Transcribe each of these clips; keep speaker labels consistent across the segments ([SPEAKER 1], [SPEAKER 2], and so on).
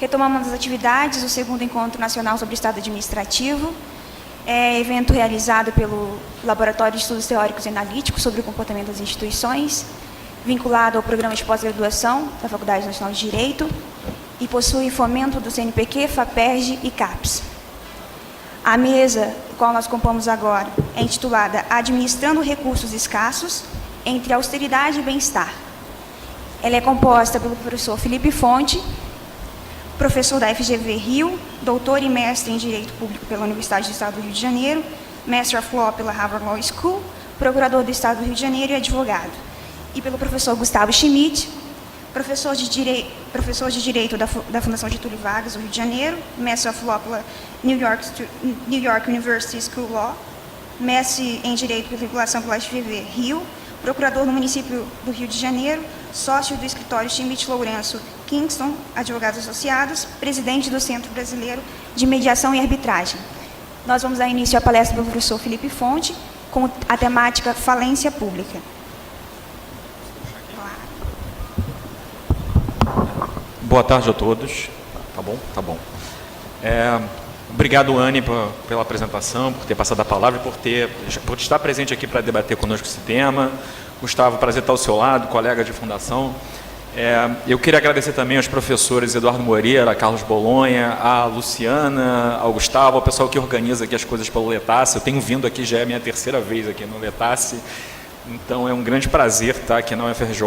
[SPEAKER 1] Retomamos as atividades do segundo Encontro Nacional sobre o Estado Administrativo, evento realizado pelo Laboratório de Estudos Teóricos e Analíticos sobre o Comportamento das Instituições, vinculado ao Programa de Pós-Graduação da Faculdade Nacional de Direito e possui fomento do CNPq, FAPERJ e CAPES. A mesa, qual nós compomos agora, é intitulada Administrando Recursos Escassos entre Austeridade e Bem-Estar. Ela é composta pelo professor Felipe Fonte, professor da FGV Rio, doutor e mestre em Direito Público pela Universidade do Estado do Rio de Janeiro, Master of Law pela Harvard Law School, procurador do Estado do Rio de Janeiro e advogado. E pelo professor Gustavo Schmidt, professor de Direito da Fundação Getúlio Vargas, do Rio de Janeiro, Master of Law pela New York University School of Law, mestre em Direito pela Vinculação pela FGV Rio, procurador no município do Rio de Janeiro, sócio do escritório Schmidt Lourenço Kingston, advogados associados, presidente do Centro Brasileiro de Mediação e Arbitragem. Nós vamos dar início à palestra do professor Felipe Fonte, com a temática Falência Pública.
[SPEAKER 2] Boa tarde a todos. Tá bom? Tá bom. Obrigado, Anne, pela apresentação, por ter passado a palavra e por estar presente aqui para debater conosco esse tema. Gustavo, prazer estar ao seu lado, colega de fundação. Eu queria agradecer também aos professores Eduardo Moreira, Carlos Bolonha, a Luciana, ao Gustavo, ao pessoal que organiza aqui as coisas pelo Letasse. Eu tenho vindo aqui, já é a minha terceira vez aqui no Letasse. Então, é um grande prazer estar aqui na UFRJ,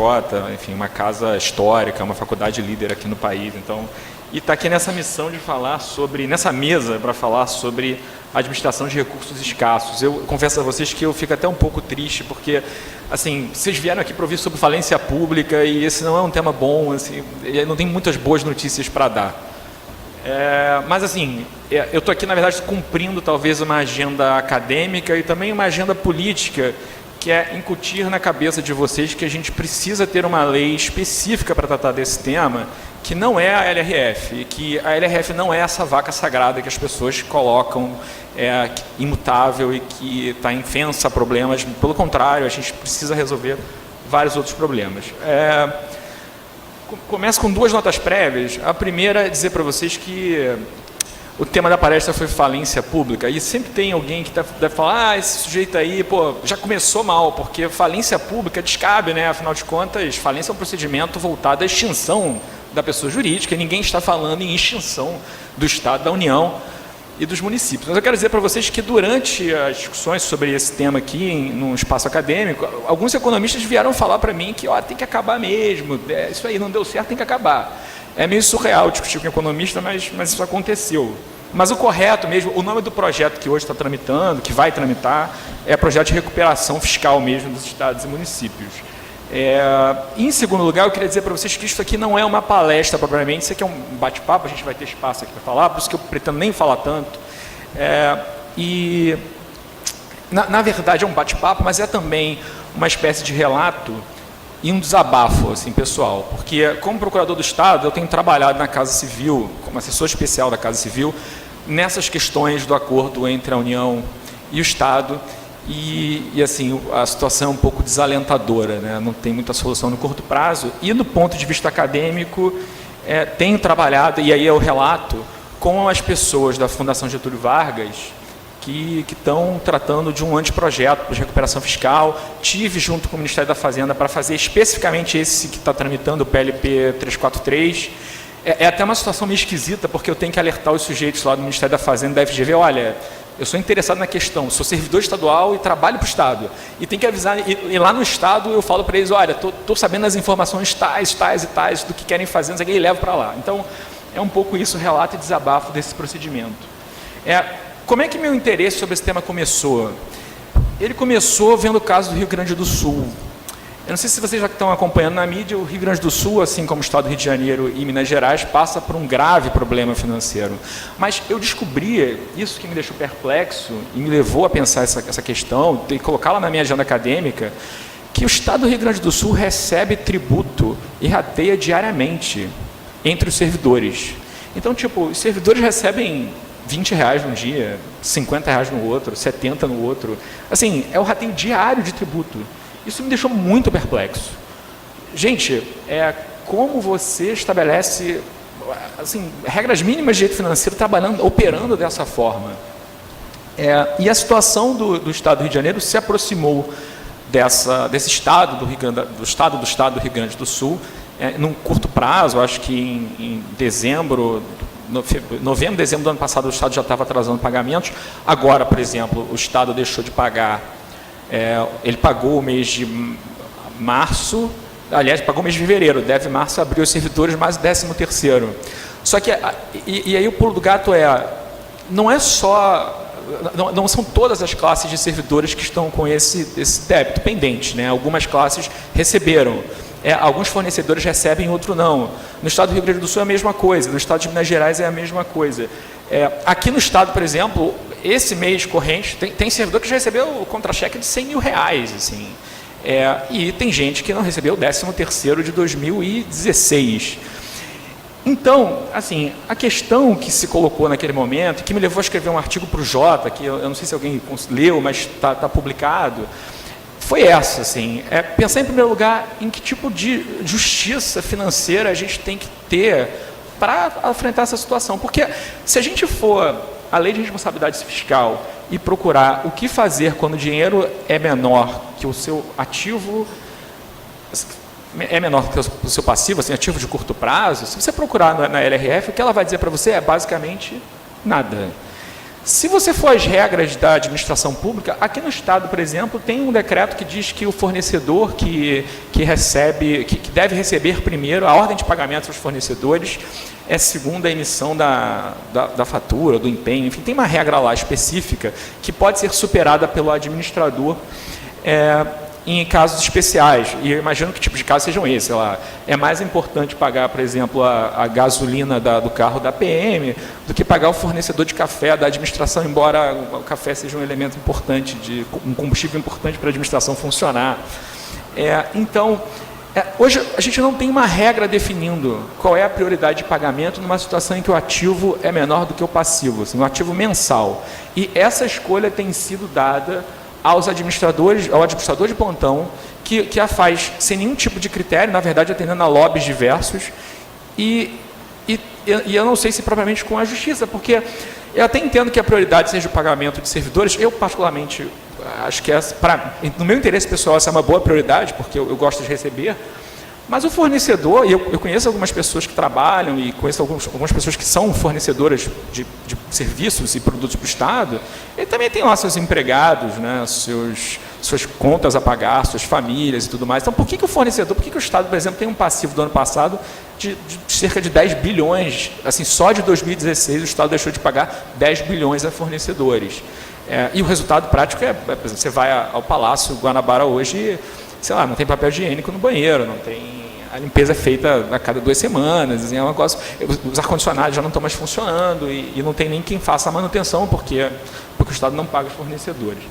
[SPEAKER 2] enfim, uma casa histórica, uma faculdade líder aqui no país. Então, e estar aqui nessa missão de falar sobre, nessa mesa, para falar sobre a administração de recursos escassos. Eu confesso a vocês que eu fico até um pouco triste, porque, assim, vocês vieram aqui para ouvir sobre falência pública e esse não é um tema bom, assim, não tem muitas boas notícias para dar. Mas, assim, eu estou aqui, na verdade, cumprindo talvez uma agenda acadêmica e também uma agenda política, que é incutir na cabeça de vocês que a gente precisa ter uma lei específica para tratar desse tema, que não é a LRF, e que a LRF não é essa vaca sagrada que as pessoas colocam imutável e que está infensa a problemas. Pelo contrário, a gente precisa resolver vários outros problemas. Começo com duas notas prévias. A primeira é dizer para vocês que o tema da palestra foi falência pública, e sempre tem alguém que deve falar, esse sujeito aí, pô, já começou mal, porque falência pública descabe, né? Afinal de contas, falência é um procedimento voltado à extinção da pessoa jurídica, e ninguém está falando em extinção do Estado, da União e dos municípios. Mas eu quero dizer para vocês que durante as discussões sobre esse tema aqui, no espaço acadêmico, alguns economistas vieram falar para mim que tem que acabar mesmo, isso aí não deu certo, tem que acabar. É meio surreal discutir com economista, mas isso aconteceu. Mas o correto mesmo, o nome do projeto que hoje está tramitando, que vai tramitar, é projeto de recuperação fiscal mesmo dos estados e municípios. Em segundo lugar, eu queria dizer para vocês que isso aqui não é uma palestra propriamente, isso aqui é um bate-papo, a gente vai ter espaço aqui para falar, por isso que eu pretendo nem falar tanto. Na verdade é um bate-papo, mas é também uma espécie de relato e um desabafo, assim, pessoal, porque como procurador do Estado, eu tenho trabalhado na Casa Civil, como assessor especial da Casa Civil, nessas questões do acordo entre a União e o Estado, e assim, a situação é um pouco desalentadora, né? Não tem muita solução no curto prazo, e do ponto de vista acadêmico, tenho trabalhado, e aí é o relato, com as pessoas da Fundação Getúlio Vargas, que estão tratando de um anteprojeto de recuperação fiscal. Tive junto com o Ministério da Fazenda para fazer especificamente esse que está tramitando, o PLP 343. É até uma situação meio esquisita, porque eu tenho que alertar os sujeitos lá do Ministério da Fazenda, da FGV, olha, eu sou interessado na questão, sou servidor estadual e trabalho para o Estado. E tem que avisar, e lá no Estado eu falo para eles, olha, estou sabendo as informações tais e tais do que querem fazer, não sei o que, e levo para lá. Então, é um pouco isso, o relato e desabafo desse procedimento. Como é que meu interesse sobre esse tema começou? Ele começou vendo o caso do Rio Grande do Sul. Eu não sei se vocês já estão acompanhando na mídia, o Rio Grande do Sul, assim como o Estado do Rio de Janeiro e Minas Gerais, passa por um grave problema financeiro. Mas eu descobri, isso que me deixou perplexo e me levou a pensar essa questão, e colocá-la na minha agenda acadêmica, que o Estado do Rio Grande do Sul recebe tributo e rateia diariamente entre os servidores. Então, tipo, os servidores recebem R$20 num dia, R$50 no outro, 70 no outro. Assim, é o rateio diário de tributo. Isso me deixou muito perplexo. Gente, como você estabelece assim, regras mínimas de direito financeiro operando dessa forma. E a situação do Estado do Rio de Janeiro se aproximou desse estado do Estado do Rio Grande do Sul, num curto prazo. Acho que em novembro, dezembro do ano passado, o Estado já estava atrasando pagamentos. Agora, por exemplo, o Estado deixou de pagar, ele pagou o mês de março, aliás, pagou o mês de fevereiro, deve março, abril os servidores, mais o 13º. Só que, e aí o pulo do gato não é só... Não são todas as classes de servidores que estão com esse débito pendente, né? Algumas classes receberam, alguns fornecedores recebem, outros não. No estado do Rio Grande do Sul é a mesma coisa, no estado de Minas Gerais é a mesma coisa. Aqui no estado, por exemplo, esse mês corrente, tem servidor que já recebeu o contra-cheque de R$100 mil, assim, e tem gente que não recebeu o 13º de 2016. Então, assim, a questão que se colocou naquele momento, que me levou a escrever um artigo para o Jota, que eu não sei se alguém leu, mas está publicado, foi essa, assim, pensar em primeiro lugar em que tipo de justiça financeira a gente tem que ter para enfrentar essa situação. Porque se a gente for à lei de responsabilidade fiscal e procurar o que fazer quando o dinheiro é menor que o seu ativo, é menor que o seu passivo, assim, ativo de curto prazo, se você procurar na LRF, o que ela vai dizer para você é basicamente nada. Se você for às regras da administração pública, aqui no Estado, por exemplo, tem um decreto que diz que o fornecedor que deve receber primeiro, a ordem de pagamento dos fornecedores é segundo a emissão da fatura, do empenho, enfim, tem uma regra lá específica que pode ser superada pelo administrador em casos especiais, e eu imagino que tipo de casos sejam esses. É mais importante pagar, por exemplo, a gasolina do carro da PM do que pagar o fornecedor de café da administração, embora o café seja um elemento importante, um combustível importante para a administração funcionar. Então, hoje a gente não tem uma regra definindo qual é a prioridade de pagamento numa situação em que o ativo é menor do que o passivo, assim, um ativo mensal. E essa escolha tem sido dada ao administrador de plantão, que a faz sem nenhum tipo de critério, na verdade atendendo a lobbies diversos, e eu não sei se propriamente com a justiça, porque eu até entendo que a prioridade seja o pagamento de servidores. Eu particularmente acho que no meu interesse pessoal essa é uma boa prioridade, porque eu gosto de receber. Mas o fornecedor, e eu conheço algumas pessoas que trabalham e conheço algumas pessoas que são fornecedoras de serviços e produtos para o Estado, ele também tem lá seus empregados, né, suas contas a pagar, suas famílias e tudo mais. Então, por que o fornecedor, por que o Estado, por exemplo, tem um passivo do ano passado de cerca de 10 bilhões, assim, só de 2016 o Estado deixou de pagar 10 bilhões a fornecedores. E o resultado prático por exemplo, você vai ao Palácio Guanabara hoje, sei lá, não tem papel higiênico no banheiro, não tem, a limpeza é feita a cada 2 semanas, assim, é um negócio, os ar-condicionados já não estão mais funcionando e não tem nem quem faça a manutenção, porque o Estado não paga os fornecedores.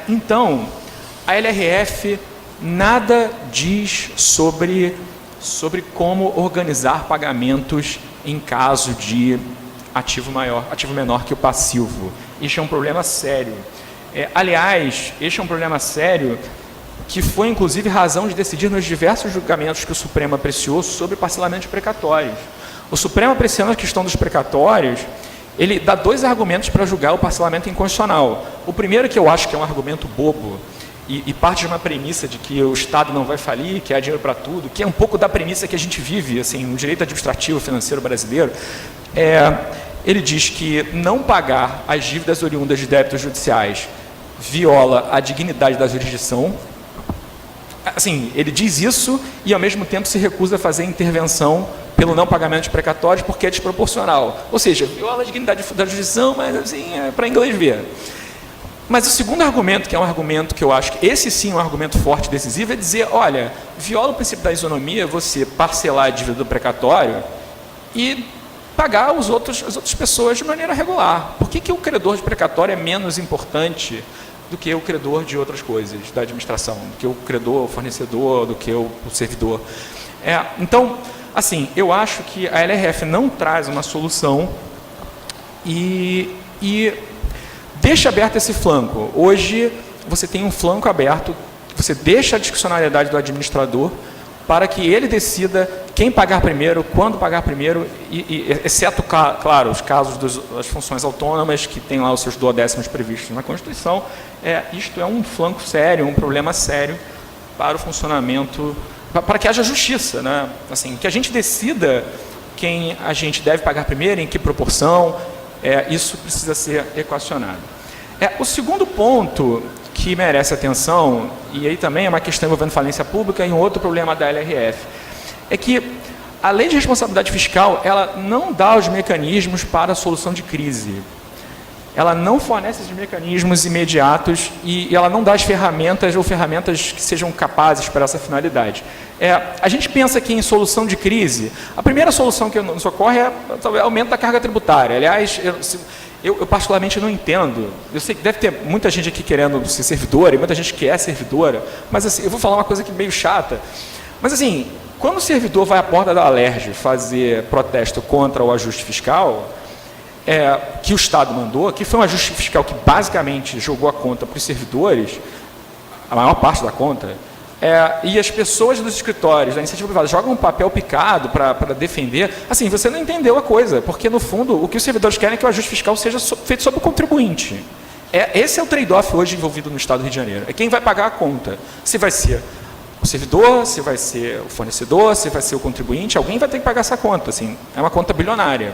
[SPEAKER 2] Então, a LRF nada diz sobre como organizar pagamentos em caso de ativo menor que o passivo. Isso é um problema sério. Aliás, este é um problema sério que foi, inclusive, razão de decidir nos diversos julgamentos que o Supremo apreciou sobre parcelamento de precatórios. O Supremo, apreciando a questão dos precatórios, ele dá 2 argumentos para julgar o parcelamento inconstitucional. O primeiro, que eu acho que é um argumento bobo, e parte de uma premissa de que o Estado não vai falir, que há dinheiro para tudo, que é um pouco da premissa que a gente vive assim, no direito administrativo financeiro brasileiro, ele diz que não pagar as dívidas oriundas de débitos judiciais viola a dignidade da jurisdição. Assim, ele diz isso e, ao mesmo tempo, se recusa a fazer intervenção pelo não pagamento de precatórios porque é desproporcional. Ou seja, viola a dignidade da jurisdição, mas assim, para inglês ver. Mas o segundo argumento, que é um argumento que eu acho que esse sim é um argumento forte e decisivo, é dizer, olha, viola o princípio da isonomia você parcelar a dívida do precatório e pagar as outras pessoas de maneira regular. Por que o credor de precatório é menos importante do que o credor de outras coisas da administração, do que o credor, o fornecedor, do que o servidor? Então, assim, eu acho que a LRF não traz uma solução e deixa aberto esse flanco. Hoje, você tem um flanco aberto, você deixa a discricionariedade do administrador para que ele decida quem pagar primeiro, quando pagar primeiro, exceto, claro, os casos das funções autônomas, que tem lá os seus duodécimos previstos na Constituição. Isto é um flanco sério, um problema sério para o funcionamento, para que haja justiça, né? Assim, que a gente decida quem a gente deve pagar primeiro, em que proporção, isso precisa ser equacionado. O segundo ponto que merece atenção, e aí também é uma questão envolvendo falência pública e um outro problema da LRF, é que a lei de responsabilidade fiscal, ela não dá os mecanismos para a solução de crise. Ela não fornece esses mecanismos imediatos e ela não dá as ferramentas ou ferramentas que sejam capazes para essa finalidade. A gente pensa que em solução de crise, a primeira solução que nos ocorre é o aumento da carga tributária. Aliás, eu particularmente não entendo. Eu sei que deve ter muita gente aqui querendo ser servidora e muita gente que é servidora, mas assim, eu vou falar uma coisa que é meio chata. Mas assim, quando o servidor vai à porta da Alerj fazer protesto contra o ajuste fiscal, que o Estado mandou, que foi um ajuste fiscal que basicamente jogou a conta para os servidores, a maior parte da conta, e as pessoas dos escritórios da iniciativa privada jogam um papel picado para defender, assim, você não entendeu a coisa, porque no fundo o que os servidores querem é que o ajuste fiscal seja feito sobre o contribuinte. Esse é o trade-off hoje envolvido no Estado do Rio de Janeiro, é quem vai pagar a conta, se vai ser o servidor, se vai ser o fornecedor, se vai ser o contribuinte, alguém vai ter que pagar essa conta, assim, é uma conta bilionária.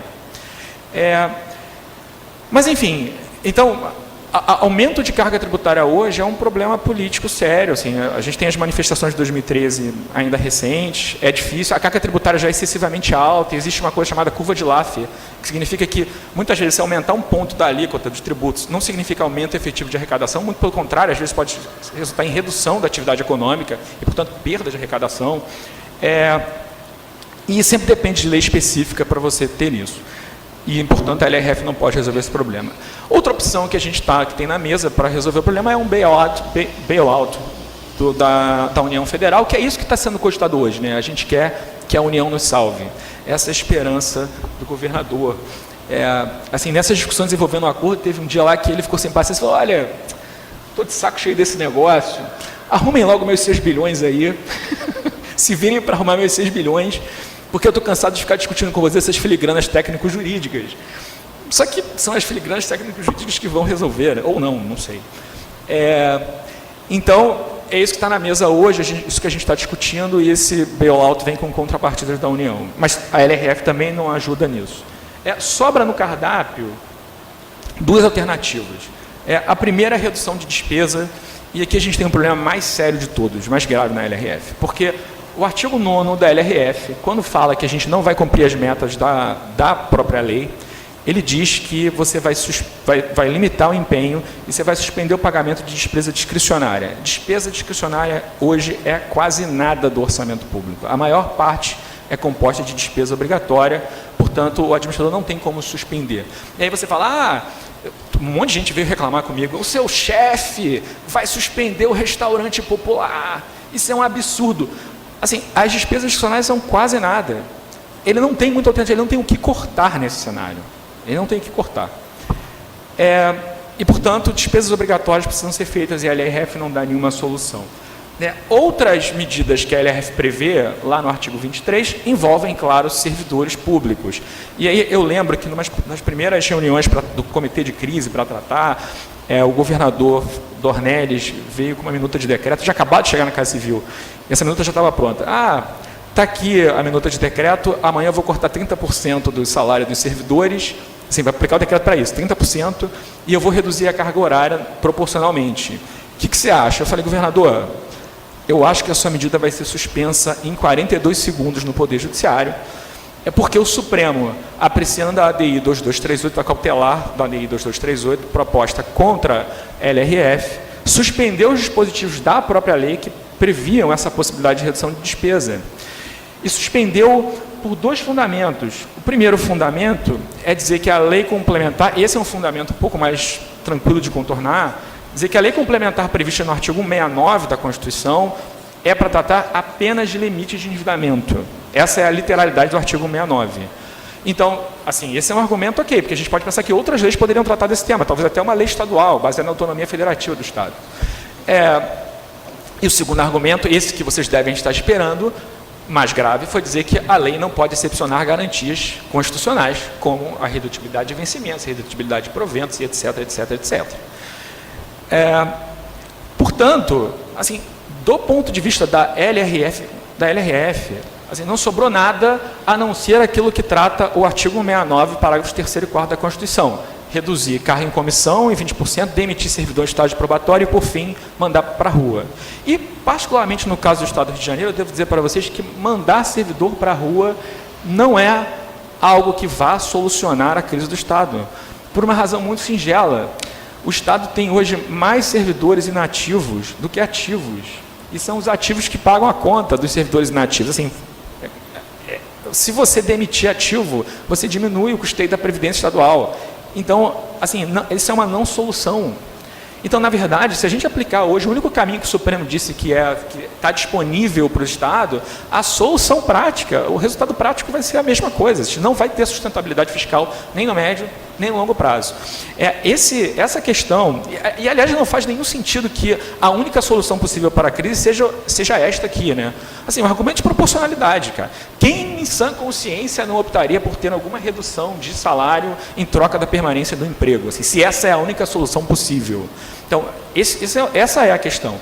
[SPEAKER 2] Mas, enfim, então, aumento de carga tributária hoje é um problema político sério. Assim, a gente tem as manifestações de 2013 ainda recentes, é difícil, a carga tributária já é excessivamente alta, existe uma coisa chamada curva de Laffer, que significa que, muitas vezes, se aumentar um ponto da alíquota dos tributos, não significa aumento efetivo de arrecadação, muito pelo contrário, às vezes pode resultar em redução da atividade econômica e, portanto, perda de arrecadação. E sempre depende de lei específica para você ter isso. E, portanto, a LRF não pode resolver esse problema. Outra opção que a gente que tem na mesa para resolver o problema é um bailout da União Federal, que é isso que está sendo cogitado hoje, né? A gente quer que a União nos salve. Essa é a esperança do governador. Assim, nessas discussões envolvendo o acordo, teve um dia lá que ele ficou sem paciência e falou: olha, estou de saco cheio desse negócio, arrumem logo meus 6 bilhões aí, se virem para arrumar meus 6 bilhões, porque eu estou cansado de ficar discutindo com vocês essas filigranas técnico-jurídicas. Só que são as filigranas técnico-jurídicas que vão resolver, ou não sei. Então, é isso que está na mesa hoje, isso que a gente está discutindo, e esse bailout vem com contrapartidas da União. Mas a LRF também não ajuda nisso. Sobra no cardápio 2 alternativas. A primeira é a redução de despesa, e aqui a gente tem um problema mais sério de todos, mais grave na LRF, porque o artigo 9º da LRF, quando fala que a gente não vai cumprir as metas da própria lei, ele diz que você vai limitar o empenho e você vai suspender o pagamento de despesa discricionária. Despesa discricionária hoje é quase nada do orçamento público. A maior parte é composta de despesa obrigatória, portanto, o administrador não tem como suspender. E aí você fala: um monte de gente veio reclamar comigo, o seu chefe vai suspender o restaurante popular, isso é um absurdo. Assim, as despesas discricionárias são quase nada. Ele não tem muita alternativa, ele não tem o que cortar nesse cenário. Ele não tem o que cortar. E, portanto, despesas obrigatórias precisam ser feitas e a LRF não dá nenhuma solução. Outras medidas que a LRF prevê, lá no artigo 23, envolvem, claro, servidores públicos. E aí eu lembro que nas primeiras reuniões do comitê de crise para tratar, o governador Dornelles veio com uma minuta de decreto, já acabado de chegar na Casa Civil, e essa minuta já estava pronta. Está aqui a minuta de decreto, amanhã eu vou cortar 30% do salário dos servidores, assim, vai aplicar o decreto para isso, 30%, e eu vou reduzir a carga horária proporcionalmente. O que você acha? Eu falei: governador, eu acho que a sua medida vai ser suspensa em 42 segundos no Poder Judiciário, porque o Supremo, apreciando a ADI 2238, a cautelar da ADI 2238, proposta contra a LRF, suspendeu os dispositivos da própria lei que previam essa possibilidade de redução de despesa. E suspendeu por 2 fundamentos. O primeiro fundamento é dizer que a lei complementar, esse é um fundamento um pouco mais tranquilo de contornar, dizer que a lei complementar prevista no artigo 169 da Constituição é para tratar apenas de limites de endividamento. Essa é a literalidade do artigo 169. Então, assim, esse é um argumento ok, porque a gente pode pensar que outras leis poderiam tratar desse tema, talvez até uma lei estadual, baseada na autonomia federativa do Estado. E o segundo argumento, esse que vocês devem estar esperando, mais grave foi dizer que a lei não pode excepcionar garantias constitucionais, como a redutibilidade de vencimentos, a redutibilidade de proventos, e etc, etc, etc. Portanto, assim, do ponto de vista da LRF, assim, não sobrou nada a não ser aquilo que trata o artigo 169, parágrafos 3º e 4º da Constituição. Reduzir cargo em comissão em 20%, demitir servidor em estágio probatório e, por fim, mandar para a rua. E, particularmente no caso do Estado do Rio de Janeiro, eu devo dizer para vocês que mandar servidor para a rua não é algo que vá solucionar a crise do Estado. Por uma razão muito singela. O Estado tem hoje mais servidores inativos do que ativos. E são os ativos que pagam a conta dos servidores inativos. Assim, se você demitir ativo, você diminui o custeio da Previdência Estadual. Então, assim, isso é uma não solução. Então, na verdade, se a gente aplicar hoje, o único caminho que o Supremo disse que está disponível para o Estado, a solução prática, o resultado prático vai ser a mesma coisa. A gente não vai ter sustentabilidade fiscal nem no médio, nem no longo prazo. Essa questão, e aliás não faz nenhum sentido que a única solução possível para a crise seja esta aqui, né? Assim, um argumento de proporcionalidade, cara. Quem em sã consciência não optaria por ter alguma redução de salário em troca da permanência do emprego, assim, se essa é a única solução possível? Então, essa é a questão.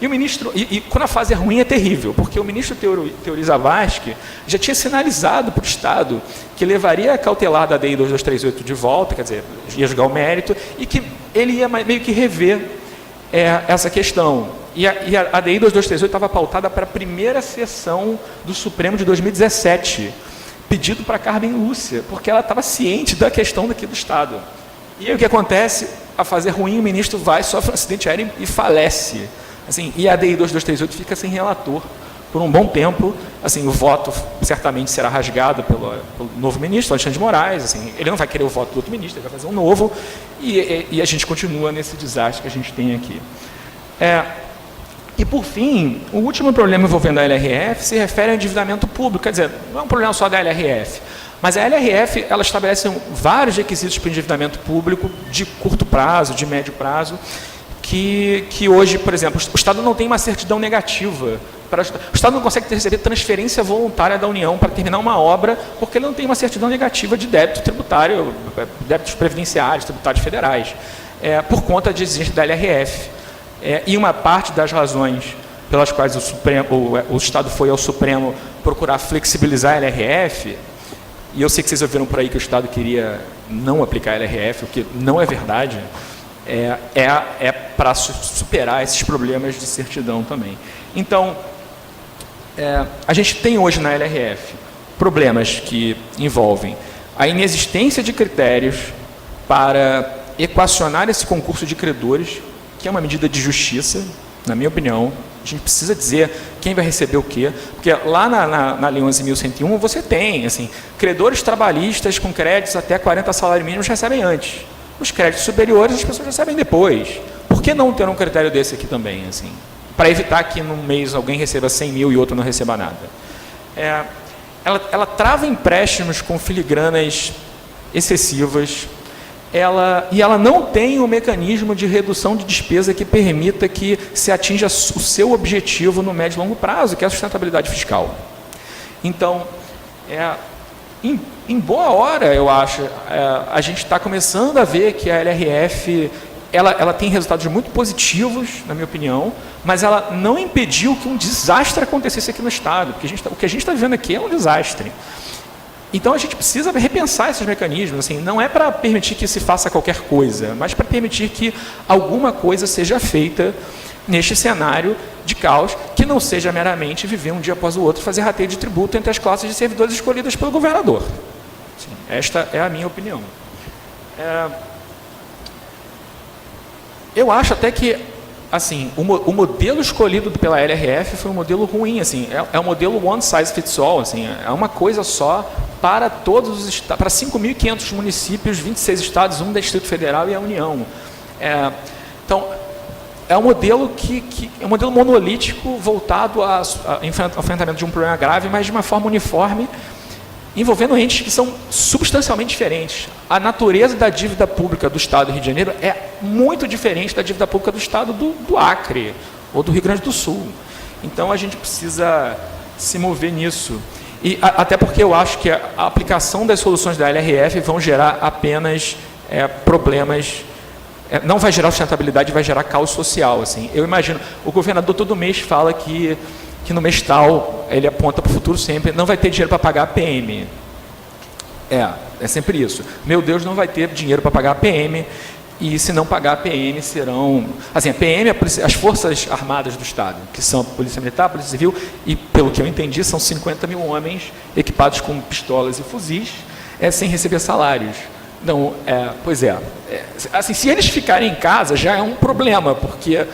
[SPEAKER 2] E o ministro, quando a fase é ruim é terrível, porque o ministro Teori Zavascki já tinha sinalizado para o Estado que levaria a cautelar da DI 2238 de volta, quer dizer, ia julgar o mérito, e que ele ia meio que rever essa questão. E a DI 2238 estava pautada para a primeira sessão do Supremo de 2017, pedido para Carmen Lúcia, porque ela estava ciente da questão daqui do Estado. E aí o que acontece? A fase é ruim, o ministro sofre um acidente aéreo e falece. Assim, e a DI 2238 fica sem relator por um bom tempo. Assim, o voto certamente será rasgado pelo novo ministro, Alexandre de Moraes. Assim, ele não vai querer o voto do outro ministro, ele vai fazer um novo, e a gente continua nesse desastre que a gente tem aqui. E, por fim, o último problema envolvendo a LRF se refere ao endividamento público. Quer dizer, não é um problema só da LRF, mas a LRF ela estabelece vários requisitos para o endividamento público de curto prazo, de médio prazo, que hoje, por exemplo, o Estado não tem uma certidão negativa. O Estado não consegue receber transferência voluntária da União para terminar uma obra, porque ele não tem uma certidão negativa de débito tributário, débitos previdenciários, tributários federais, por conta de exigência da LRF. E uma parte das razões pelas quais o Estado foi ao Supremo procurar flexibilizar a LRF, e eu sei que vocês ouviram por aí que o Estado queria não aplicar a LRF, o que não é verdade, para superar esses problemas de certidão também. Então, a gente tem hoje na LRF problemas que envolvem a inexistência de critérios para equacionar esse concurso de credores, que é uma medida de justiça, na minha opinião. A gente precisa dizer quem vai receber o quê, porque lá na Lei 11.101 você tem, assim, credores trabalhistas com créditos até 40 salários mínimos recebem antes. Os créditos superiores as pessoas recebem depois. Por que não ter um critério desse aqui também, assim? Para evitar que num mês alguém receba 100 mil e outro não receba nada. Ela trava empréstimos com filigranas excessivas, e ela não tem um mecanismo de redução de despesa que permita que se atinja o seu objetivo no médio e longo prazo, que é a sustentabilidade fiscal. Então, em boa hora, eu acho, a gente está começando a ver que a LRF ela tem resultados muito positivos, na minha opinião, mas ela não impediu que um desastre acontecesse aqui no Estado, porque o que a gente está vivendo aqui é um desastre. Então, a gente precisa repensar esses mecanismos. Assim, não é para permitir que se faça qualquer coisa, mas para permitir que alguma coisa seja feita neste cenário de caos, que não seja meramente viver um dia após o outro, fazer rateio de tributo entre as classes de servidores escolhidas pelo governador. Assim, esta é a minha opinião. Eu acho até que assim, o modelo escolhido pela LRF foi um modelo ruim, assim, é um modelo one size fits all, assim, é uma coisa só para todos os para 5.500 municípios, 26 estados, um Distrito Federal e a União. Então, é um modelo é um modelo monolítico voltado ao enfrentamento de um problema grave, mas de uma forma uniforme, envolvendo entes que são substancialmente diferentes. A natureza da dívida pública do Estado do Rio de Janeiro é muito diferente da dívida pública do Estado do Acre ou do Rio Grande do Sul. Então, a gente precisa se mover nisso. E até porque eu acho que a aplicação das soluções da LRF vão gerar apenas problemas, não vai gerar sustentabilidade, vai gerar caos social. Assim. Eu imagino, o governador todo mês fala que no mês tal, ele aponta para o futuro sempre, não vai ter dinheiro para pagar a PM. É sempre isso. Meu Deus, não vai ter dinheiro para pagar a PM, e se não pagar a PM serão... Assim, a PM, as Forças Armadas do Estado, que são a Polícia Militar, a Polícia Civil, e pelo que eu entendi, são 50 mil homens equipados com pistolas e fuzis, sem receber salários. Então, assim, se eles ficarem em casa, já é um problema, porque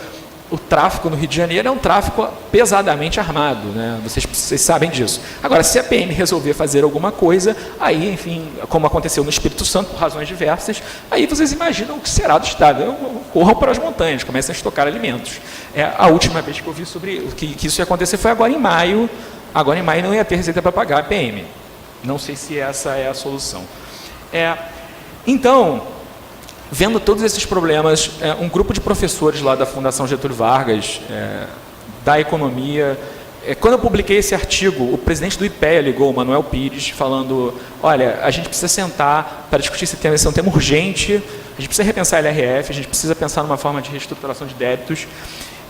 [SPEAKER 2] o tráfico no Rio de Janeiro é um tráfico pesadamente armado, né? Vocês sabem disso. Agora, se a PM resolver fazer alguma coisa, aí, enfim, como aconteceu no Espírito Santo, por razões diversas, aí vocês imaginam o que será do Estado. Corram para as montanhas, comecem a estocar alimentos. A última vez que eu vi sobre que isso ia acontecer foi agora em maio. Agora em maio não ia ter receita para pagar a PM. Não sei se essa é a solução. Então, vendo todos esses problemas, um grupo de professores lá da Fundação Getúlio Vargas, da economia, quando eu publiquei esse artigo, o presidente do IPEA ligou, o Manuel Pires, falando, olha, a gente precisa sentar para discutir esse tema, esse é um tema urgente, a gente precisa repensar a LRF, a gente precisa pensar numa forma de reestruturação de débitos.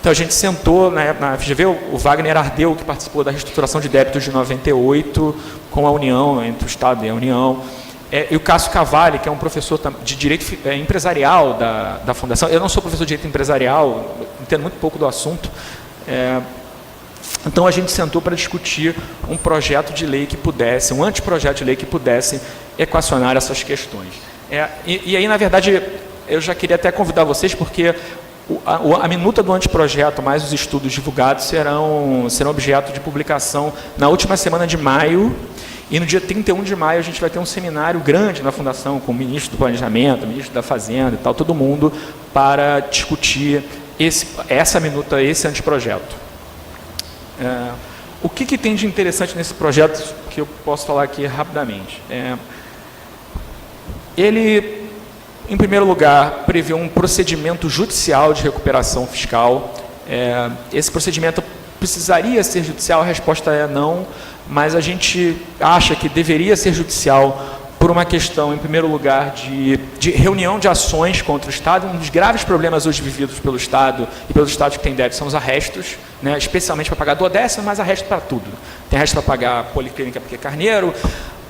[SPEAKER 2] Então a gente sentou na FGV, o Wagner Ardeu, que participou da reestruturação de débitos de 98, com a União, entre o Estado e a União, e o Cássio Cavalli, que é um professor de direito empresarial da Fundação. Eu não sou professor de direito empresarial, entendo muito pouco do assunto. Então a gente sentou para discutir um projeto de lei que pudesse, um anteprojeto de lei que pudesse equacionar essas questões. E aí, na verdade, eu já queria até convidar vocês, porque a minuta do anteprojeto, mais os estudos divulgados, serão objeto de publicação na última semana de maio. E no dia 31 de maio a gente vai ter um seminário grande na Fundação, com o ministro do Planejamento, o ministro da Fazenda e tal, todo mundo, para discutir essa minuta, esse anteprojeto. O que tem de interessante nesse projeto que eu posso falar aqui rapidamente? Ele, em primeiro lugar, prevê um procedimento judicial de recuperação fiscal. Esse procedimento precisaria ser judicial? A resposta é não, mas a gente acha que deveria ser judicial por uma questão, em primeiro lugar, de reunião de ações contra o Estado. Um dos graves problemas hoje vividos pelo Estado e pelos Estados que têm débito são os arrestos, né, especialmente para pagar do décimo, mas arresto para tudo. Tem arresto para pagar Policlínica porque é carneiro.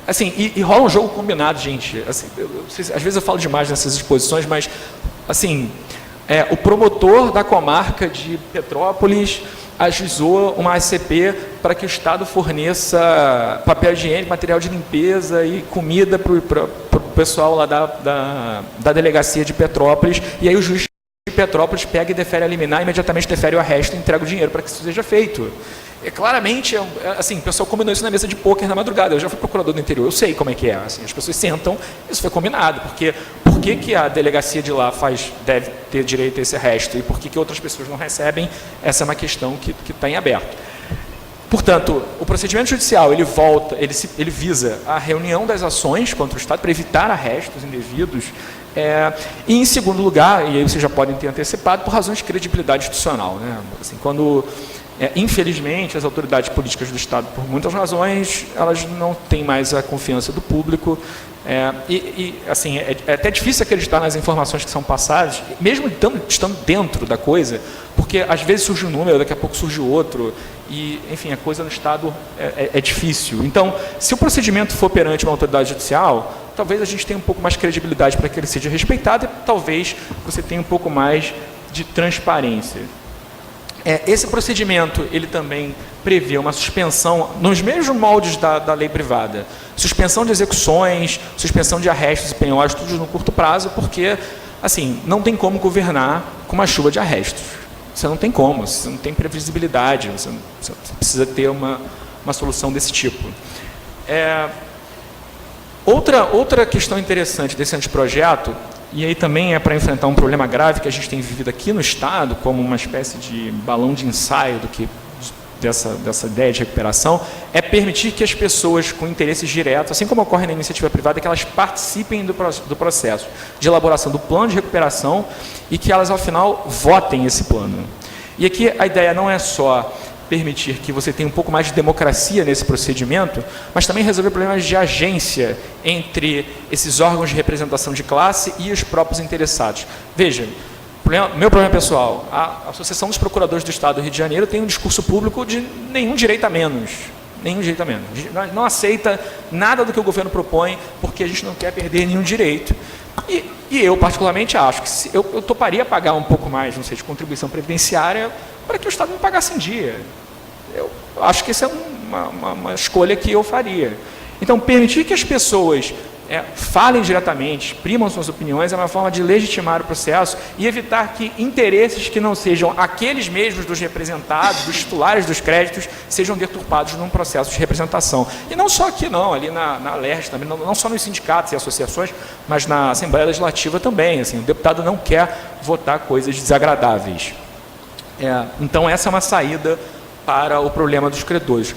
[SPEAKER 2] Assim, e rola um jogo combinado, gente. Assim, às vezes eu falo demais nessas exposições, mas assim, o promotor da comarca de Petrópolis ajuizou uma ACP para que o Estado forneça papel higiênico, material de limpeza e comida para o pessoal lá da delegacia de Petrópolis, e aí o juiz de Petrópolis pega e defere a liminar, imediatamente defere o arresto e entrega o dinheiro para que isso seja feito. Claramente, assim, o pessoal combinou isso na mesa de pôquer na madrugada. Eu já fui procurador do interior, eu sei como é que é. Assim, as pessoas sentam, isso foi combinado. Porque por que a delegacia de lá deve ter direito a esse arresto e por que outras pessoas não recebem? Essa é uma questão que está em aberto. Portanto, o procedimento judicial, ele visa a reunião das ações contra o Estado para evitar arrestos indevidos. E, em segundo lugar, e aí vocês já podem ter antecipado, por razões de credibilidade institucional, né? Assim, quando... infelizmente, as autoridades políticas do Estado, por muitas razões, elas não têm mais a confiança do público. Assim, é até difícil acreditar nas informações que são passadas, mesmo estando dentro da coisa, porque às vezes surge um número, daqui a pouco surge outro, e, enfim, a coisa no Estado é difícil. Então, se o procedimento for perante uma autoridade judicial, talvez a gente tenha um pouco mais de credibilidade para que ele seja respeitado e talvez você tenha um pouco mais de transparência. Esse procedimento, ele também prevê uma suspensão, nos mesmos moldes da lei privada, suspensão de execuções, suspensão de arrestos e penhores, tudo no curto prazo, porque, assim, não tem como governar com uma chuva de arrestos. Você não tem como, você não tem previsibilidade, você precisa ter uma solução desse tipo. Outra questão interessante desse anteprojeto, e aí também é para enfrentar um problema grave que a gente tem vivido aqui no Estado, como uma espécie de balão de ensaio dessa ideia de recuperação, é permitir que as pessoas com interesses diretos, assim como ocorre na iniciativa privada, que elas participem do processo de elaboração do plano de recuperação e que elas, ao final, votem esse plano. E aqui a ideia não é só permitir que você tenha um pouco mais de democracia nesse procedimento, mas também resolver problemas de agência entre esses órgãos de representação de classe e os próprios interessados. Veja, meu problema pessoal, a Associação dos Procuradores do Estado do Rio de Janeiro tem um discurso público de nenhum direito a menos. Nenhum direito a menos. Não aceita nada do que o governo propõe, porque a gente não quer perder nenhum direito. E eu, particularmente, acho que eu toparia pagar um pouco mais, não sei, de contribuição previdenciária para que o Estado me pagasse em dia. Eu acho que essa é uma escolha que eu faria. Então, permitir que as pessoas falem diretamente, exprimam suas opiniões, é uma forma de legitimar o processo e evitar que interesses que não sejam aqueles mesmos dos representados, dos titulares dos créditos, sejam deturpados num processo de representação. E não só aqui, não, ali na LERJ também, não só nos sindicatos e associações, mas na Assembleia Legislativa também. Assim, o deputado não quer votar coisas desagradáveis. Então, essa é uma saída para o problema dos credores.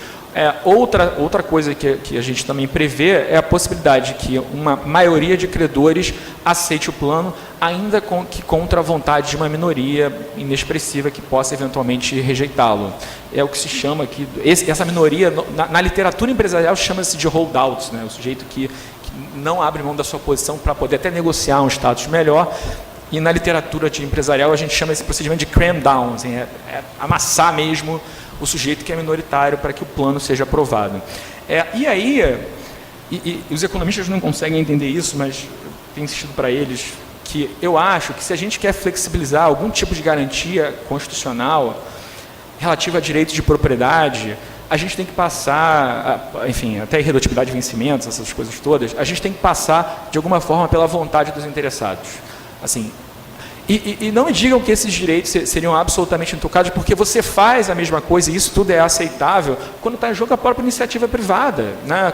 [SPEAKER 2] Outra coisa que a gente também prevê é a possibilidade de que uma maioria de credores aceite o plano, ainda que contra a vontade de uma minoria inexpressiva que possa eventualmente rejeitá-lo. É o que se chama aqui, essa minoria, na literatura empresarial, chama-se de holdouts, né? O sujeito que não abre mão da sua posição para poder até negociar um status melhor. E na literatura empresarial a gente chama esse procedimento de cram down, assim, amassar mesmo o sujeito que é minoritário para que o plano seja aprovado. E aí, os economistas não conseguem entender isso, mas tenho insistido para eles que eu acho que se a gente quer flexibilizar algum tipo de garantia constitucional relativa a direitos de propriedade, a gente tem que passar, enfim, até irredutibilidade de vencimentos, essas coisas todas, a gente tem que passar, de alguma forma, pela vontade dos interessados. Assim, e não me digam que esses direitos seriam absolutamente intocados, porque você faz a mesma coisa, e isso tudo é aceitável, quando está em jogo a própria iniciativa privada. Né?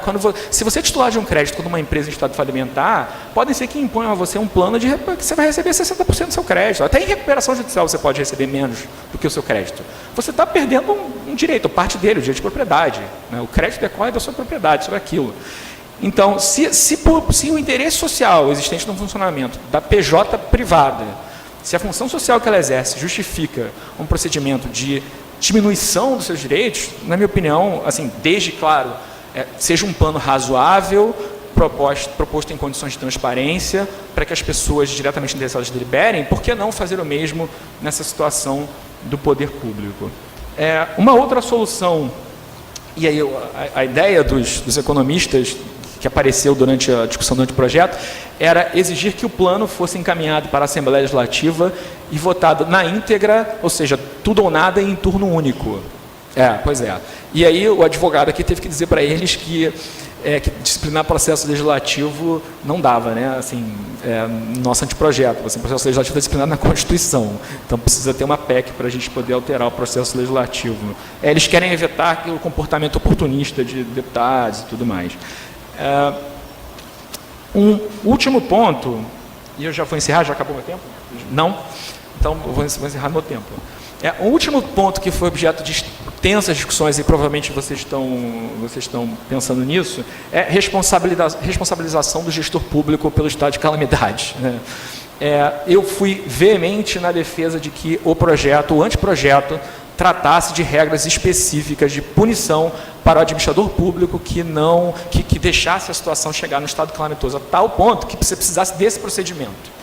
[SPEAKER 2] Se você é titular de um crédito numa empresa em estado falimentar, podem ser que imponham a você um plano que você vai receber 60% do seu crédito. Até em recuperação judicial você pode receber menos do que o seu crédito. Você está perdendo um direito, parte dele, o direito de propriedade. Né? O crédito decorre da sua propriedade sobre aquilo. Então, se o interesse social existente no funcionamento da PJ privada, se a função social que ela exerce justifica um procedimento de diminuição dos seus direitos, na minha opinião, assim, desde, claro, seja um plano razoável, proposto em condições de transparência, para que as pessoas diretamente interessadas deliberem, por que não fazer o mesmo nessa situação do poder público? Uma outra solução, e aí a ideia dos economistas que apareceu durante a discussão do anteprojeto, era exigir que o plano fosse encaminhado para a Assembleia Legislativa e votado na íntegra, ou seja, tudo ou nada em turno único. Pois é. E aí o advogado aqui teve que dizer para eles que disciplinar processo legislativo não dava, né? Assim, nosso anteprojeto, assim, processo legislativo é disciplinado na Constituição, então precisa ter uma PEC para a gente poder alterar o processo legislativo. Eles querem evitar o comportamento oportunista de deputados e tudo mais. Um último ponto, e eu já vou encerrar, já acabou meu tempo? Não? Então, eu vou encerrar meu tempo. Um último ponto que foi objeto de tensas discussões, e provavelmente vocês estão pensando nisso, é responsabilização do gestor público pelo estado de calamidade. Né? Eu fui veemente na defesa de que o anteprojeto, tratasse de regras específicas de punição para o administrador público que deixasse a situação chegar no estado calamitoso, a tal ponto que você precisasse desse procedimento.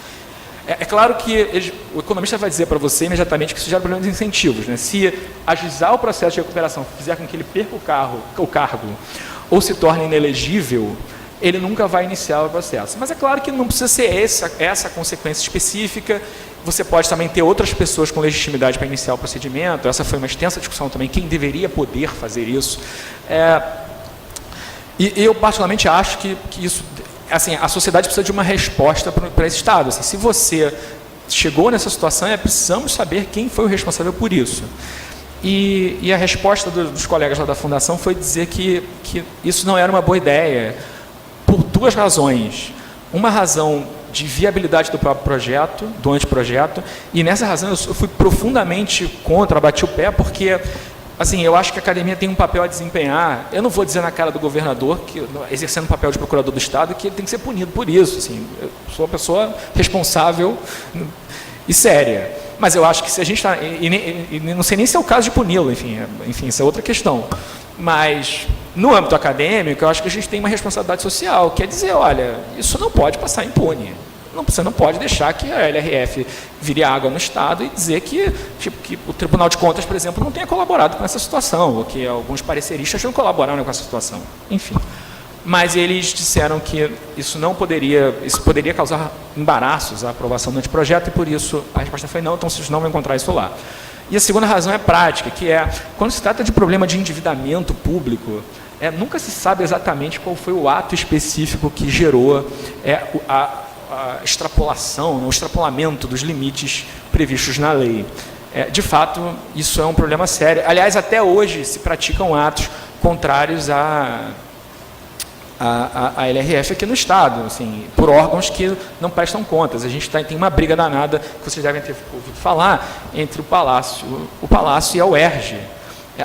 [SPEAKER 2] Claro que o economista vai dizer para você imediatamente que isso gera problemas de incentivos. Né? Se ajuizar o processo de recuperação fizer com que ele perca o cargo ou se torne inelegível, ele nunca vai iniciar o processo. Mas é claro que não precisa ser essa consequência específica. Você pode também ter outras pessoas com legitimidade para iniciar o procedimento. Essa foi uma extensa discussão também, quem deveria poder fazer isso. E eu particularmente acho que isso, assim, a sociedade precisa de uma resposta para esse estado. Assim, se você chegou nessa situação, precisamos saber quem foi o responsável por isso. E a resposta dos colegas lá da Fundação foi dizer que isso não era uma boa ideia, por duas razões. Uma razão de viabilidade do próprio projeto, do anteprojeto, e nessa razão eu fui profundamente contra, bati o pé, porque assim, eu acho que a academia tem um papel a desempenhar. Eu não vou dizer na cara do governador, exercendo o papel de procurador do Estado, que ele tem que ser punido por isso. Assim, eu sou uma pessoa responsável e séria. Mas eu acho que se a gente está... E não sei nem se é o caso de puni-lo, enfim, isso é outra questão. Mas, no âmbito acadêmico, eu acho que a gente tem uma responsabilidade social, que é dizer, olha, isso não pode passar impune. Você não pode deixar que a LRF vire água no Estado e dizer que o Tribunal de Contas, por exemplo, não tenha colaborado com essa situação, ou que alguns pareceristas não colaboraram com essa situação. Enfim. Mas eles disseram que isso poderia causar embaraços à aprovação do anteprojeto, e por isso a resposta foi não, então vocês não vão encontrar isso lá. E a segunda razão é prática, que é, quando se trata de problema de endividamento público, nunca se sabe exatamente qual foi o ato específico que gerou a extrapolação, o extrapolamento dos limites previstos na lei. De fato, isso é um problema sério. Aliás, até hoje se praticam atos contrários à LRF aqui no Estado, assim, por órgãos que não prestam contas. A gente tem uma briga danada, que vocês devem ter ouvido falar, entre o Palácio e a UERJ.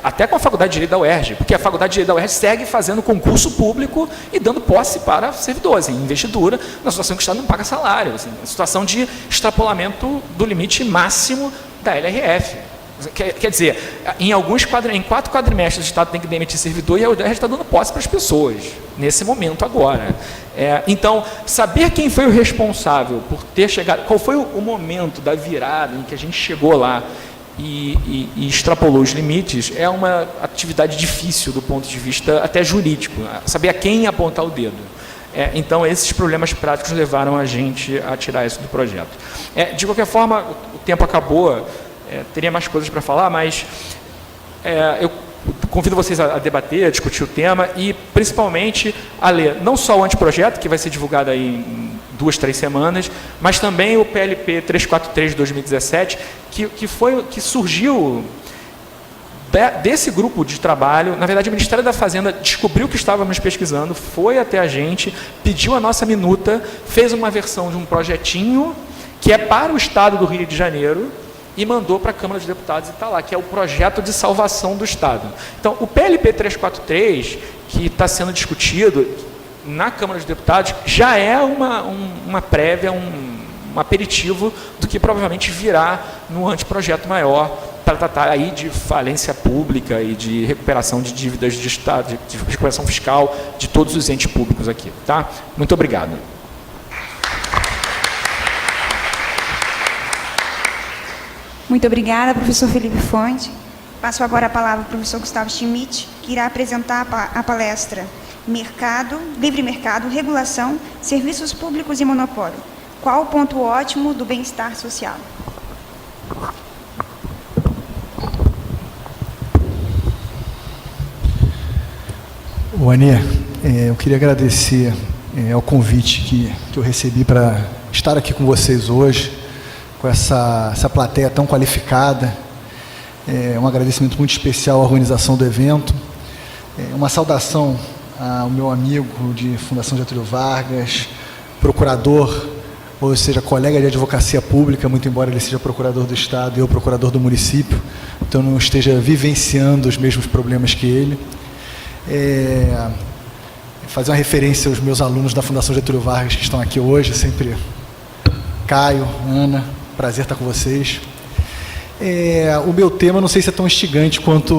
[SPEAKER 2] Até com a Faculdade de Direito da UERJ, porque a Faculdade de Direito da UERJ segue fazendo concurso público e dando posse para servidores, em investidura, na situação que o Estado não paga salário, assim, situação de extrapolamento do limite máximo da LRF. Quer dizer, em 4 quadrimestres o Estado tem que demitir servidor e a UERJ está dando posse para as pessoas, nesse momento agora. Então, saber quem foi o responsável por ter chegado, qual foi o momento da virada em que a gente chegou lá e extrapolou os limites, é uma atividade difícil do ponto de vista até jurídico, saber a quem apontar o dedo. Então, esses problemas práticos levaram a gente a tirar isso do projeto. De qualquer forma, o tempo acabou, teria mais coisas para falar, mas eu convido vocês a debater, a discutir o tema e, principalmente, a ler não só o anteprojeto, que vai ser divulgado aí em 2, 3 semanas, mas também o PLP 343 de 2017, que surgiu desse grupo de trabalho. Na verdade, o Ministério da Fazenda descobriu que estávamos pesquisando, foi até a gente, pediu a nossa minuta, fez uma versão de um projetinho que é para o Estado do Rio de Janeiro, e mandou para a Câmara dos Deputados e está lá, que é o projeto de salvação do Estado. Então, o PLP 343, que está sendo discutido na Câmara dos Deputados, já é uma prévia, um aperitivo do que provavelmente virá no anteprojeto maior, para tratar aí de falência pública e de recuperação de dívidas de Estado, de recuperação fiscal de todos os entes públicos aqui. Tá? Muito obrigado.
[SPEAKER 1] Muito obrigada, professor Felipe Fonte. Passo agora a palavra ao professor Gustavo Schmidt, que irá apresentar a palestra Livre Mercado, Regulação, Serviços Públicos e Monopólio. Qual o ponto ótimo do bem-estar social?
[SPEAKER 3] Anê, eu queria agradecer ao convite que eu recebi para estar aqui com vocês hoje, com essa plateia tão qualificada. Um agradecimento muito especial à organização do evento. Uma saudação ao meu amigo de Fundação Getúlio Vargas, procurador, ou seja, colega de advocacia pública, muito embora ele seja procurador do Estado e eu procurador do município, então não esteja vivenciando os mesmos problemas que ele. Fazer uma referência aos meus alunos da Fundação Getúlio Vargas que estão aqui hoje, sempre Caio, Ana, prazer estar com vocês. O meu tema não sei se é tão instigante quanto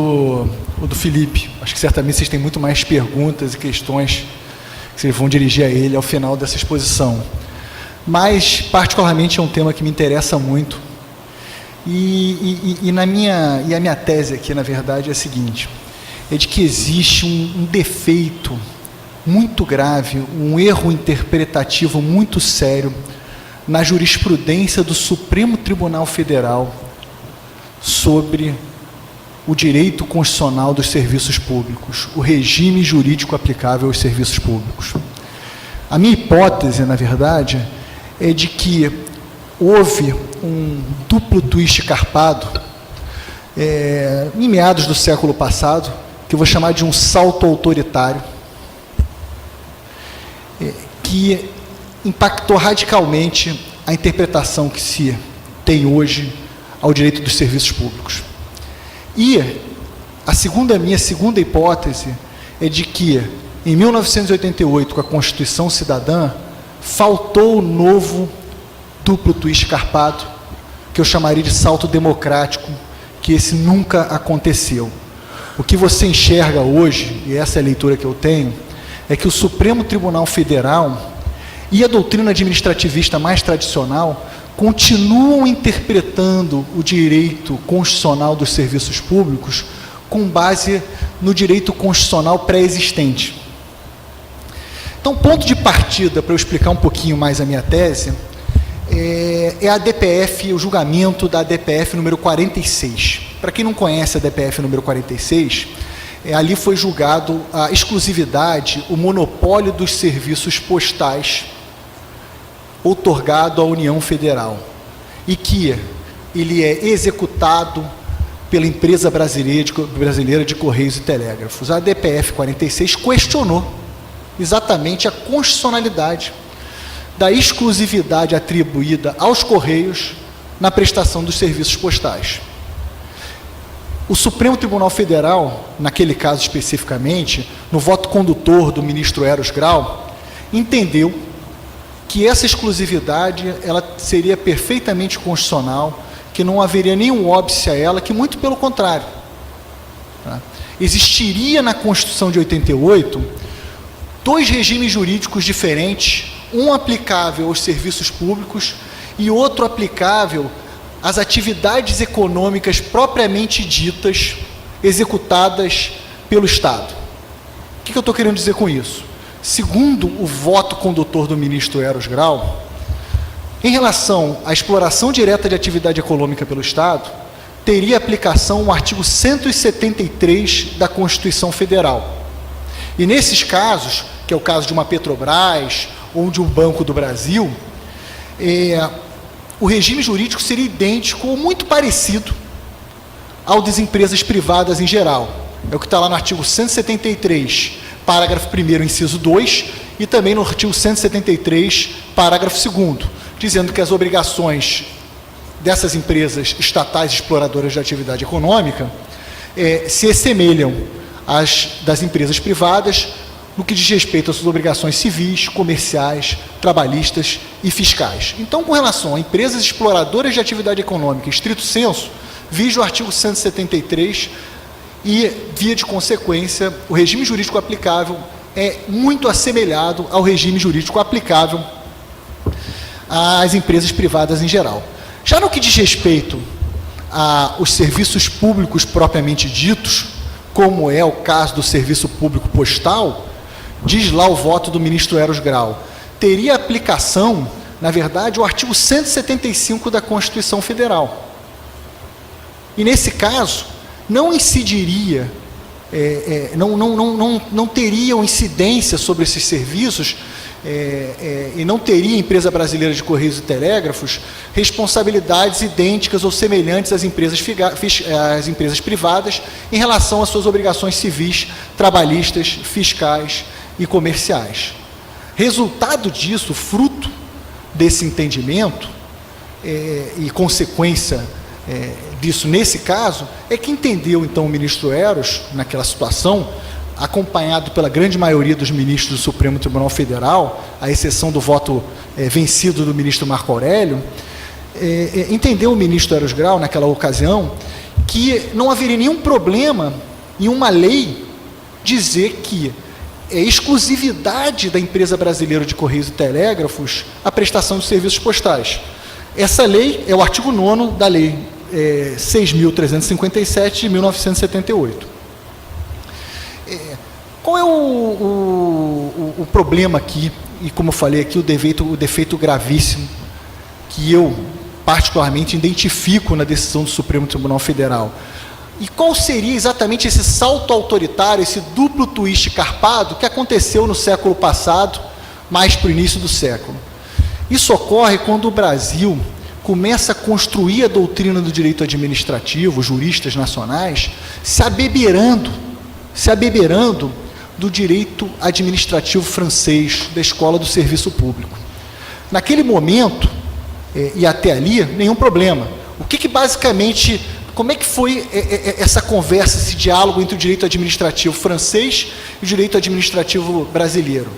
[SPEAKER 3] o do Felipe. Acho que certamente vocês têm muito mais perguntas e questões que vocês vão dirigir a ele ao final dessa exposição. Mas, particularmente, é um tema que me interessa muito. E a minha tese aqui, na verdade, é a seguinte: é de que existe um defeito muito grave, um erro interpretativo muito sério na jurisprudência do Supremo Tribunal Federal sobre o direito constitucional dos serviços públicos, o regime jurídico aplicável aos serviços públicos. A minha hipótese, na verdade, é de que houve um duplo twist carpado em meados do século passado, que eu vou chamar de um salto autoritário, que impactou radicalmente a interpretação que se tem hoje ao direito dos serviços públicos. E minha segunda hipótese é de que, em 1988, com a Constituição Cidadã, faltou o novo duplo twist carpado, que eu chamaria de salto democrático, que esse nunca aconteceu. O que você enxerga hoje, e essa é a leitura que eu tenho, é que o Supremo Tribunal Federal e a doutrina administrativista mais tradicional continuam interpretando o direito constitucional dos serviços públicos com base no direito constitucional pré-existente. Então, ponto de partida, para eu explicar um pouquinho mais a minha tese, é a DPF, o julgamento da DPF número 46. Para quem não conhece a DPF número 46, ali foi julgado a exclusividade, o monopólio dos serviços postais outorgado à União Federal, e que ele é executado pela empresa brasileira de Correios e Telégrafos. A DPF 46 questionou exatamente a constitucionalidade da exclusividade atribuída aos Correios na prestação dos serviços postais. O Supremo Tribunal Federal, naquele caso especificamente, no voto condutor do ministro Eros Grau, entendeu que essa exclusividade ela seria perfeitamente constitucional, que não haveria nenhum óbice a ela, que muito pelo contrário. Tá? Existiria na Constituição de 88 dois regimes jurídicos diferentes, um aplicável aos serviços públicos e outro aplicável às atividades econômicas propriamente ditas, executadas pelo Estado. O que eu estou querendo dizer com isso? Segundo o voto condutor do ministro Eros Grau, em relação à exploração direta de atividade econômica pelo Estado, teria aplicação o artigo 173 da Constituição Federal. E nesses casos, que é o caso de uma Petrobras ou de um Banco do Brasil, o regime jurídico seria idêntico ou muito parecido ao das empresas privadas em geral. É o que está lá no artigo 173, parágrafo 1º, inciso 2, e também no artigo 173, parágrafo 2º, dizendo que as obrigações dessas empresas estatais exploradoras de atividade econômica se assemelham às das empresas privadas no que diz respeito às suas obrigações civis, comerciais, trabalhistas e fiscais. Então, com relação a empresas exploradoras de atividade econômica, estrito senso, vige o artigo 173 e, via de consequência, o regime jurídico aplicável é muito assemelhado ao regime jurídico aplicável às empresas privadas em geral. Já no que diz respeito aos serviços públicos propriamente ditos, como é o caso do serviço público postal, diz lá o voto do ministro Eros Grau, teria aplicação, na verdade, o artigo 175 da Constituição Federal. E, nesse caso, não incidiria, não teriam incidência sobre esses serviços, e não teria a empresa brasileira de Correios e Telégrafos responsabilidades idênticas ou semelhantes às empresas privadas em relação às suas obrigações civis, trabalhistas, fiscais e comerciais. Resultado disso, fruto desse entendimento e consequência disso nesse caso, é que entendeu então o ministro Eros, naquela situação, acompanhado pela grande maioria dos ministros do Supremo Tribunal Federal, à exceção do voto vencido do ministro Marco Aurélio, entendeu o ministro Eros Grau, naquela ocasião, que não haveria nenhum problema em uma lei dizer que é exclusividade da empresa brasileira de Correios e Telégrafos a prestação de serviços postais. Essa lei é o artigo 9º da Lei 6.357 de 1978. Qual é o problema aqui, e como eu falei aqui, o defeito gravíssimo que eu particularmente identifico na decisão do Supremo Tribunal Federal? E qual seria exatamente esse salto autoritário, esse duplo twist carpado que aconteceu no século passado, mais para o início do século? Isso ocorre quando o Brasil começa a construir a doutrina do direito administrativo, juristas nacionais, se abeberando do direito administrativo francês, da escola do serviço público. Naquele momento, e até ali, nenhum problema. O que basicamente, como é que foi essa conversa, esse diálogo entre o direito administrativo francês e o direito administrativo brasileiro?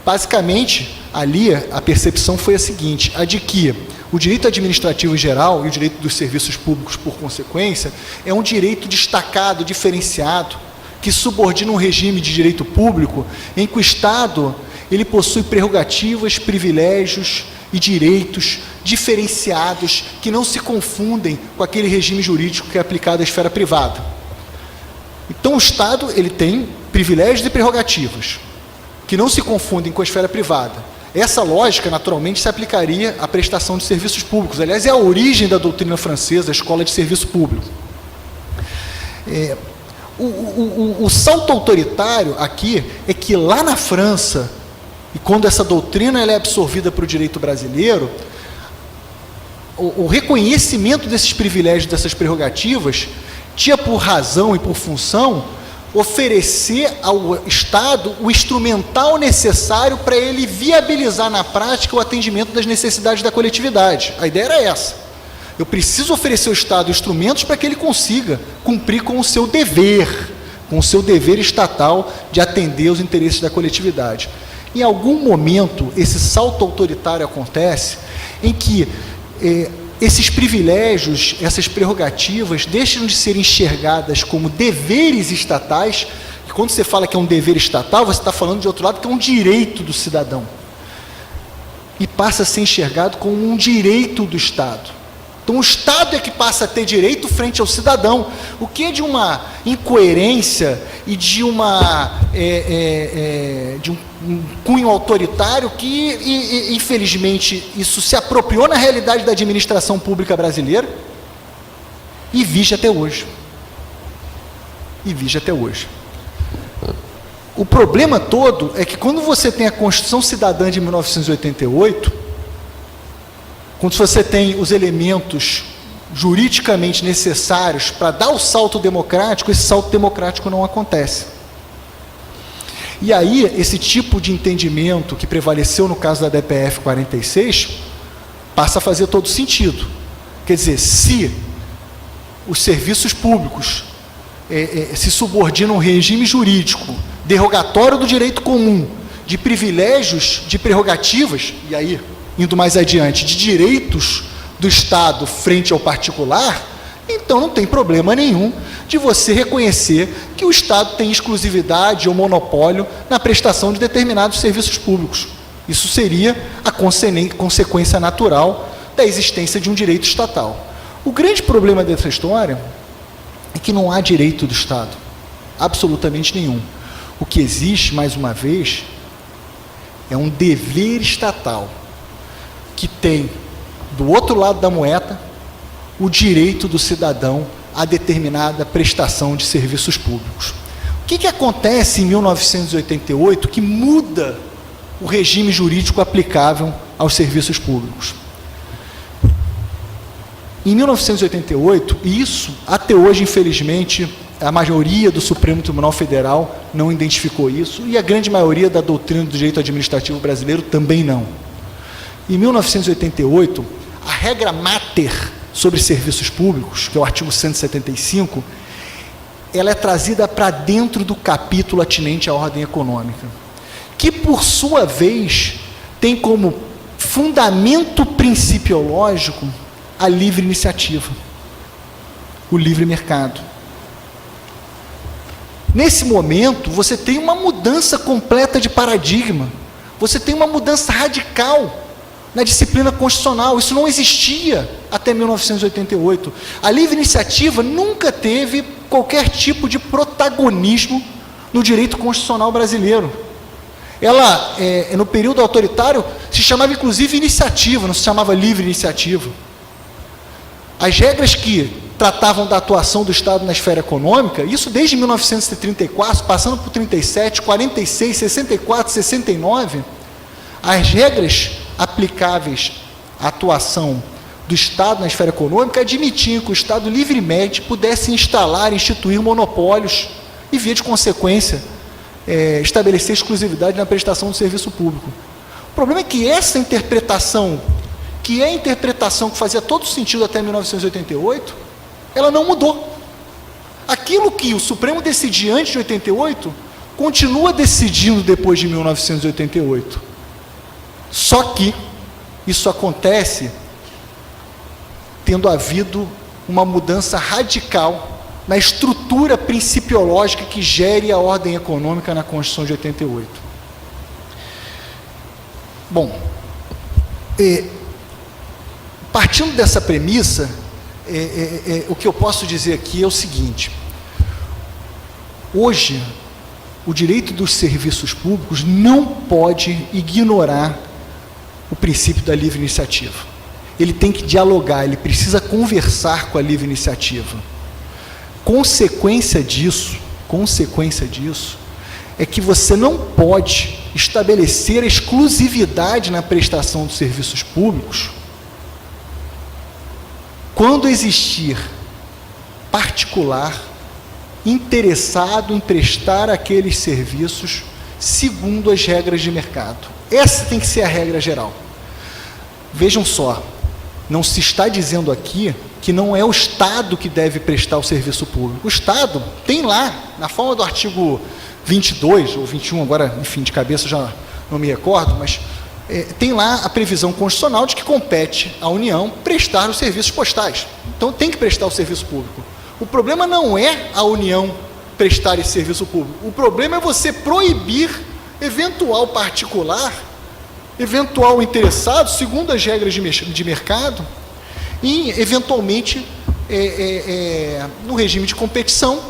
[SPEAKER 3] Basicamente, ali a percepção foi a seguinte, a de que o direito administrativo em geral e o direito dos serviços públicos, por consequência, é um direito destacado, diferenciado, que subordina um regime de direito público em que o Estado ele possui prerrogativas, privilégios e direitos diferenciados que não se confundem com aquele regime jurídico que é aplicado à esfera privada. Então, o Estado ele tem privilégios e prerrogativas que não se confundem com a esfera privada. Essa lógica, naturalmente, se aplicaria à prestação de serviços públicos. Aliás, é a origem da doutrina francesa, a escola de serviço público. O salto autoritário aqui é que lá na França, e quando essa doutrina ela é absorvida para o direito brasileiro, o reconhecimento desses privilégios, dessas prerrogativas, tinha por razão e por função oferecer ao Estado o instrumental necessário para ele viabilizar na prática o atendimento das necessidades da coletividade. A ideia era essa. Eu preciso oferecer ao Estado instrumentos para que ele consiga cumprir com o seu dever estatal de atender os interesses da coletividade. Em algum momento, esse salto autoritário acontece em que esses privilégios, essas prerrogativas deixam de ser enxergadas como deveres estatais, e quando você fala que é um dever estatal, você está falando de outro lado que é um direito do cidadão, e passa a ser enxergado como um direito do Estado. Então o Estado é que passa a ter direito frente ao cidadão, o que é de uma incoerência e de um cunho autoritário que, infelizmente, isso se apropriou na realidade da administração pública brasileira e vige até hoje. O problema todo é que quando você tem a Constituição Cidadã de 1988, quando você tem os elementos juridicamente necessários para dar o salto democrático, esse salto democrático não acontece. E aí, esse tipo de entendimento que prevaleceu no caso da DPF 46, passa a fazer todo sentido. Quer dizer, se os serviços públicos se subordinam a um regime jurídico derrogatório do direito comum, de privilégios, de prerrogativas, e aí, indo mais adiante, de direitos do Estado frente ao particular, então não tem problema nenhum de você reconhecer que o Estado tem exclusividade ou monopólio na prestação de determinados serviços públicos. Isso seria a consequência natural da existência de um direito estatal. O grande problema dessa história é que não há direito do Estado, absolutamente nenhum. O que existe, mais uma vez, é um dever estatal, que tem, do outro lado da moeda, o direito do cidadão a determinada prestação de serviços públicos. O que acontece em 1988 que muda o regime jurídico aplicável aos serviços públicos? Em 1988, e isso, até hoje, infelizmente, a maioria do Supremo Tribunal Federal não identificou isso, e a grande maioria da doutrina do direito administrativo brasileiro também não. Em 1988, a regra máter sobre serviços públicos, que é o artigo 175, ela é trazida para dentro do capítulo atinente à ordem econômica, que, por sua vez, tem como fundamento principiológico a livre iniciativa, o livre mercado. Nesse momento, você tem uma mudança completa de paradigma, você tem uma mudança radical na disciplina constitucional. Isso não existia até 1988. A livre iniciativa nunca teve qualquer tipo de protagonismo no direito constitucional brasileiro. Ela, no período autoritário, se chamava inclusive iniciativa, não se chamava livre iniciativa. As regras que tratavam da atuação do Estado na esfera econômica, isso desde 1934, passando por 37, 46, 64, 69, as regras aplicáveis à atuação do Estado na esfera econômica admitiam que o Estado livremente pudesse instalar, instituir monopólios e, via de consequência, estabelecer exclusividade na prestação do serviço público. O problema é que essa interpretação, que é a interpretação que fazia todo sentido até 1988, ela não mudou. Aquilo que o Supremo decidia antes de 88, continua decidindo depois de 1988. Só que isso acontece tendo havido uma mudança radical na estrutura principiológica que gere a ordem econômica na Constituição de 88. Bom, partindo dessa premissa, o que eu posso dizer aqui é o seguinte: hoje, o direito dos serviços públicos não pode ignorar o princípio da livre iniciativa. Ele tem que dialogar, ele precisa conversar com a livre iniciativa. Consequência disso é que você não pode estabelecer exclusividade na prestação dos serviços públicos quando existir particular interessado em prestar aqueles serviços segundo as regras de mercado. Essa tem que ser a regra geral. Vejam só, não se está dizendo aqui que não é o Estado que deve prestar o serviço público. O Estado tem lá, na forma do artigo 22 ou 21, agora, enfim, de cabeça já não me recordo, mas tem lá a previsão constitucional de que compete à União prestar os serviços postais. Então tem que prestar o serviço público. O problema não é a União prestar esse serviço público. O problema é você proibir eventual particular, eventual interessado, segundo as regras de mercado, e eventualmente, no regime de competição,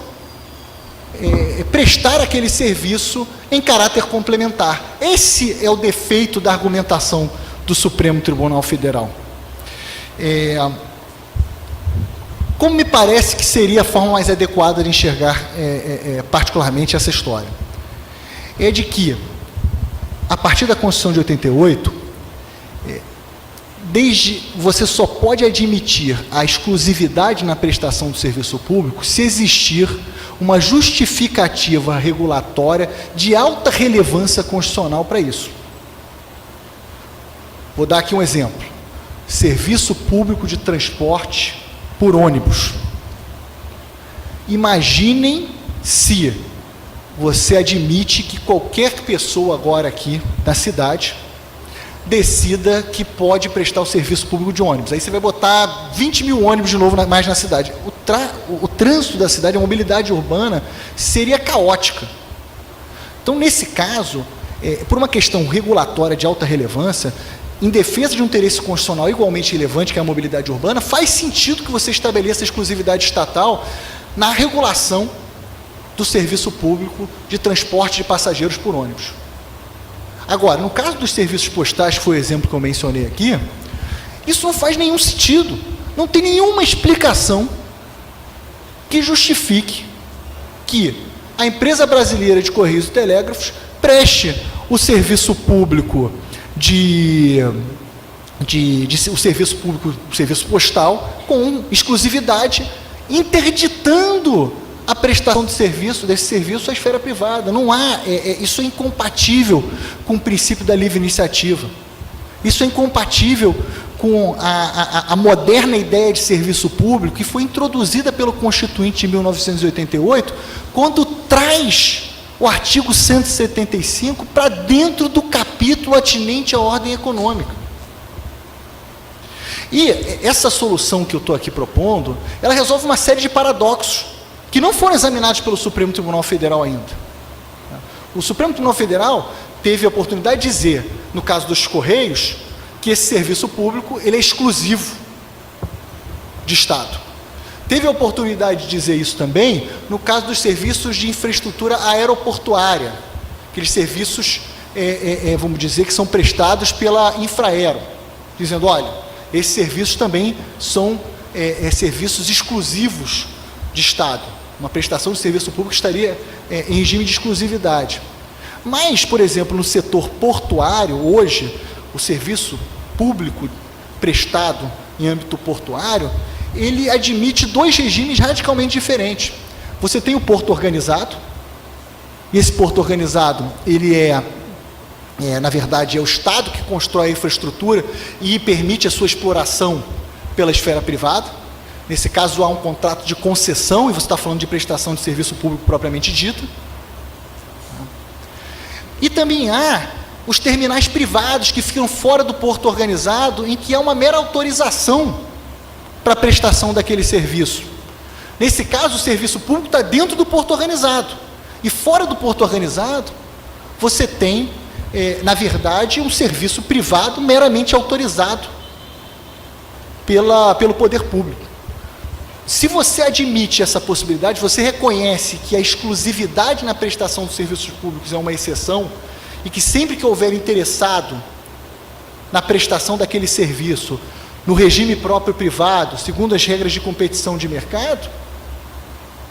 [SPEAKER 3] prestar aquele serviço em caráter complementar. Esse é o defeito da argumentação do Supremo Tribunal Federal. Como me parece que seria a forma mais adequada de enxergar particularmente essa história? É de que, a partir da Constituição de 88, você só pode admitir a exclusividade na prestação do serviço público se existir uma justificativa regulatória de alta relevância constitucional para isso. Vou dar aqui um exemplo. Serviço público de transporte por ônibus. Imaginem se você admite que qualquer pessoa agora aqui na cidade decida que pode prestar o serviço público de ônibus. Aí você vai botar 20 mil ônibus de novo mais na cidade. O trânsito da cidade, a mobilidade urbana, seria caótica. Então, nesse caso, por uma questão regulatória de alta relevância, em defesa de um interesse constitucional igualmente relevante, que é a mobilidade urbana, faz sentido que você estabeleça a exclusividade estatal na regulação do serviço público de transporte de passageiros por ônibus. Agora, no caso dos serviços postais, que foi o exemplo que eu mencionei aqui, isso não faz nenhum sentido. Não tem nenhuma explicação que justifique que a empresa brasileira de Correios e Telégrafos preste o serviço público o serviço postal com exclusividade, interditando a prestação desse serviço à esfera privada. Não há, isso é incompatível com o princípio da livre iniciativa. Isso é incompatível com a moderna ideia de serviço público que foi introduzida pelo Constituinte em 1988, quando traz o artigo 175 para dentro do capítulo atinente à ordem econômica. E essa solução que eu estou aqui propondo, ela resolve uma série de paradoxos que não foram examinados pelo Supremo Tribunal Federal ainda. O Supremo Tribunal Federal teve a oportunidade de dizer, no caso dos Correios, que esse serviço público ele é exclusivo de Estado. Teve a oportunidade de dizer isso também no caso dos serviços de infraestrutura aeroportuária, aqueles serviços, vamos dizer, que são prestados pela Infraero, dizendo, olha, esses serviços também são serviços exclusivos de Estado. Uma prestação de serviço público estaria em regime de exclusividade. Mas, por exemplo, no setor portuário, hoje, o serviço público prestado em âmbito portuário, ele admite dois regimes radicalmente diferentes. Você tem o porto organizado, e esse porto organizado, ele na verdade, é o Estado que constrói a infraestrutura e permite a sua exploração pela esfera privada. Nesse caso, há um contrato de concessão, e você está falando de prestação de serviço público propriamente dito. E também há os terminais privados que ficam fora do porto organizado, em que há uma mera autorização para a prestação daquele serviço. Nesse caso, o serviço público está dentro do porto organizado. E fora do porto organizado, você tem, na verdade, um serviço privado meramente autorizado pelo poder público. Se você admite essa possibilidade, você reconhece que a exclusividade na prestação dos serviços públicos é uma exceção, e que sempre que houver interessado na prestação daquele serviço, no regime próprio privado, segundo as regras de competição de mercado,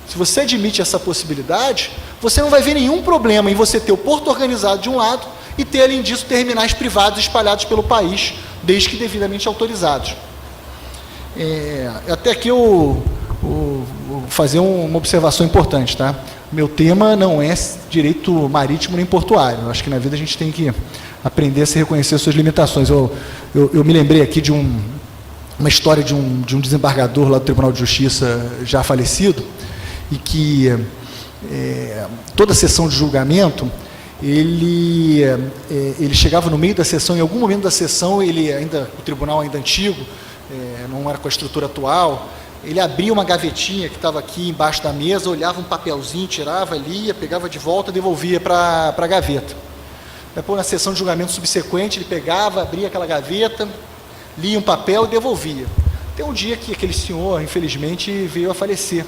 [SPEAKER 3] se você admite essa possibilidade, você não vai ver nenhum problema em você ter o porto organizado de um lado e ter, além disso, terminais privados espalhados pelo país, desde que devidamente autorizados. Até aqui eu vou fazer uma observação importante, tá? Meu tema não é direito marítimo nem portuário. Eu acho que na vida a gente tem que aprender a se reconhecer suas limitações. Eu me lembrei aqui de uma história de um desembargador lá do Tribunal de Justiça já falecido, e que toda a sessão de julgamento, ele chegava no meio da sessão, em algum momento da sessão, o tribunal ainda antigo, não era com a estrutura atual, ele abria uma gavetinha que estava aqui embaixo da mesa, olhava um papelzinho, tirava, lia, pegava de volta, devolvia para a gaveta. Depois, na sessão de julgamento subsequente, ele pegava, abria aquela gaveta, lia um papel e devolvia. Tem um dia que aquele senhor, infelizmente, veio a falecer.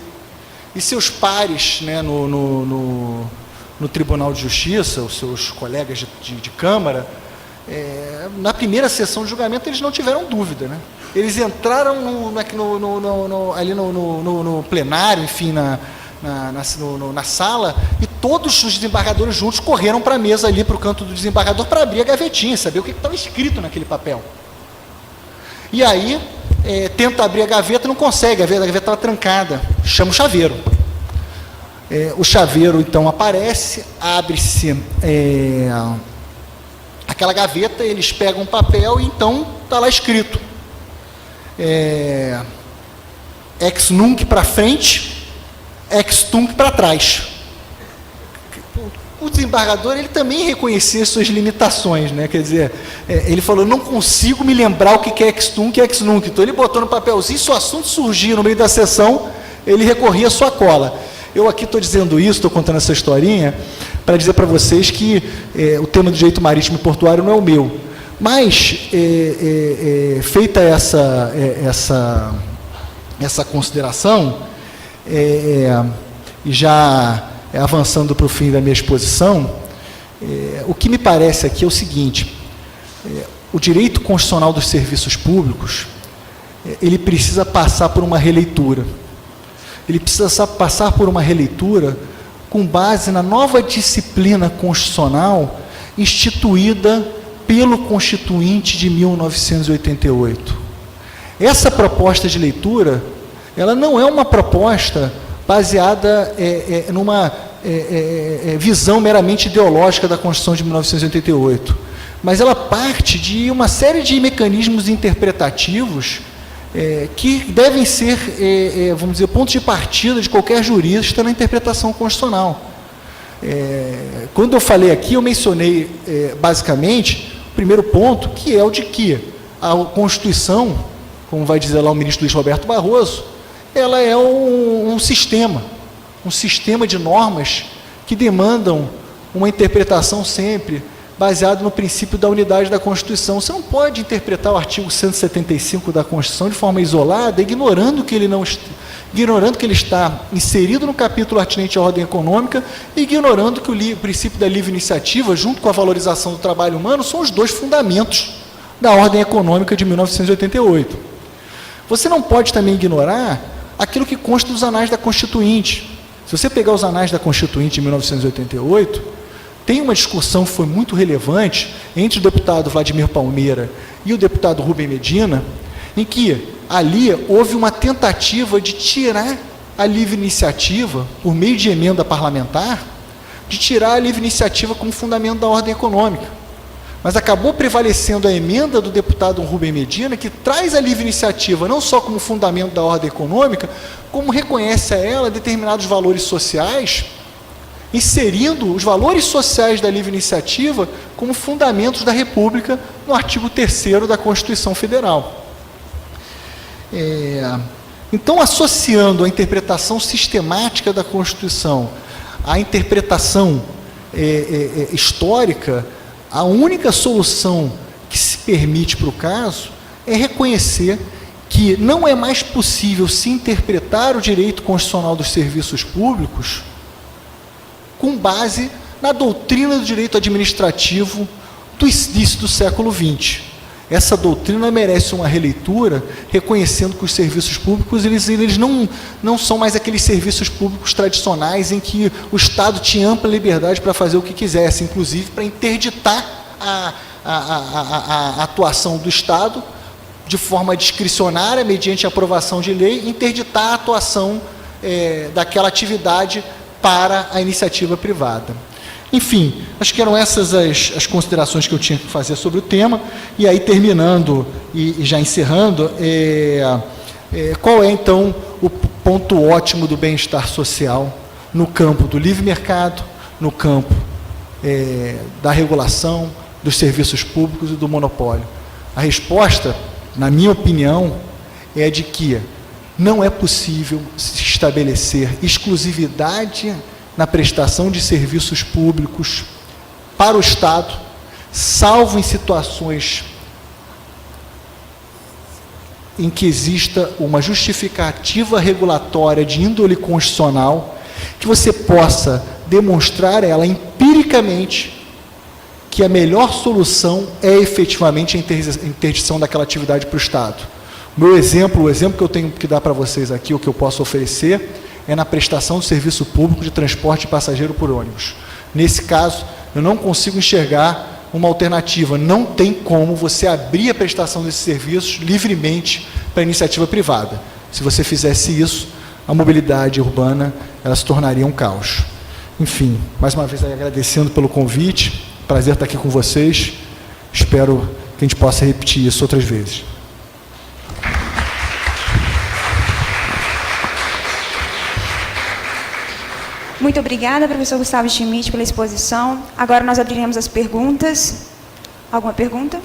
[SPEAKER 3] E seus pares, né, no Tribunal de Justiça, os seus colegas de Câmara, na primeira sessão de julgamento, eles não tiveram dúvida, né? Eles entraram ali no plenário, enfim, na sala, e todos os desembargadores juntos correram para a mesa ali, para o canto do desembargador, para abrir a gavetinha, saber o que estava escrito naquele papel. E aí, tenta abrir a gaveta, não consegue, a gaveta estava trancada, chama o chaveiro. O chaveiro, então, aparece, abre-se aquela gaveta, eles pegam um papel e, então, está lá escrito. Ex nunc para frente, ex tunc para trás. O desembargador, ele também reconhecia suas limitações, né? Quer dizer, ele falou, não consigo me lembrar o que é ex tunc e ex nunc. Então ele botou no papelzinho, se o assunto surgia no meio da sessão, ele recorria à sua cola. Eu aqui estou dizendo isso, estou contando essa historinha, para dizer para vocês que o tema do direito marítimo e portuário não é o meu. Mas, feita essa consideração, e já avançando para o fim da minha exposição, o que me parece aqui é o seguinte: o direito constitucional dos serviços públicos, ele precisa passar por uma releitura. Ele precisa passar por uma releitura com base na nova disciplina constitucional instituída pelo Constituinte de 1988. Essa proposta de leitura, ela não é uma proposta baseada numa visão meramente ideológica da Constituição de 1988, mas ela parte de uma série de mecanismos interpretativos que devem ser, vamos dizer, pontos de partida de qualquer jurista na interpretação constitucional. Quando eu falei aqui, eu mencionei basicamente o primeiro ponto, que é o de que a Constituição, como vai dizer lá o ministro Luiz Roberto Barroso, ela é um sistema de normas que demandam uma interpretação sempre baseada no princípio da unidade da Constituição. Você não pode interpretar o artigo 175 da Constituição de forma isolada, ignorando que ele está inserido no capítulo atinente à ordem econômica, e ignorando que o princípio da livre iniciativa, junto com a valorização do trabalho humano, são os dois fundamentos da ordem econômica de 1988. Você não pode também ignorar aquilo que consta dos anais da Constituinte. Se você pegar os anais da Constituinte de 1988, tem uma discussão que foi muito relevante entre o deputado Vladimir Palmeira e o deputado Rubem Medina, em que ali houve uma tentativa de tirar a livre iniciativa, por meio de emenda parlamentar, de tirar a livre iniciativa como fundamento da ordem econômica. Mas acabou prevalecendo a emenda do deputado Rubem Medina, que traz a livre iniciativa não só como fundamento da ordem econômica, como reconhece a ela determinados valores sociais inserindo os valores sociais da livre iniciativa como fundamentos da República no artigo 3º da Constituição Federal. Então, associando a interpretação sistemática da Constituição à interpretação histórica, a única solução que se permite para o caso é reconhecer que não é mais possível se interpretar o direito constitucional dos serviços públicos com base na doutrina do direito administrativo do início do século XX. Essa doutrina merece uma releitura, reconhecendo que os serviços públicos eles não são mais aqueles serviços públicos tradicionais em que o Estado tinha ampla liberdade para fazer o que quisesse, inclusive para interditar a atuação do Estado de forma discricionária, mediante aprovação de lei, interditar a atuação daquela atividade para a iniciativa privada. Enfim, acho que eram essas as considerações que eu tinha que fazer sobre o tema. E aí, terminando e já encerrando, qual é, então, o ponto ótimo do bem-estar social no campo do livre mercado, no campo da regulação, dos serviços públicos e do monopólio? A resposta, na minha opinião, é de que não é possível se estabelecer exclusividade na prestação de serviços públicos para o Estado, salvo em situações em que exista uma justificativa regulatória de índole constitucional, que você possa demonstrar ela empiricamente que a melhor solução é efetivamente a interdição daquela atividade para o Estado. O exemplo que eu tenho que dar para vocês aqui, o que eu posso oferecer, é na prestação do serviço público de transporte de passageiro por ônibus. Nesse caso, eu não consigo enxergar uma alternativa. Não tem como você abrir a prestação desses serviços livremente para a iniciativa privada. Se você fizesse isso, a mobilidade urbana ela se tornaria um caos. Enfim, mais uma vez agradecendo pelo convite. Prazer estar aqui com vocês. Espero que a gente possa repetir isso outras vezes.
[SPEAKER 1] Muito obrigada, professor Gustavo Schmidt, pela exposição. Agora nós abriremos as perguntas. Alguma pergunta?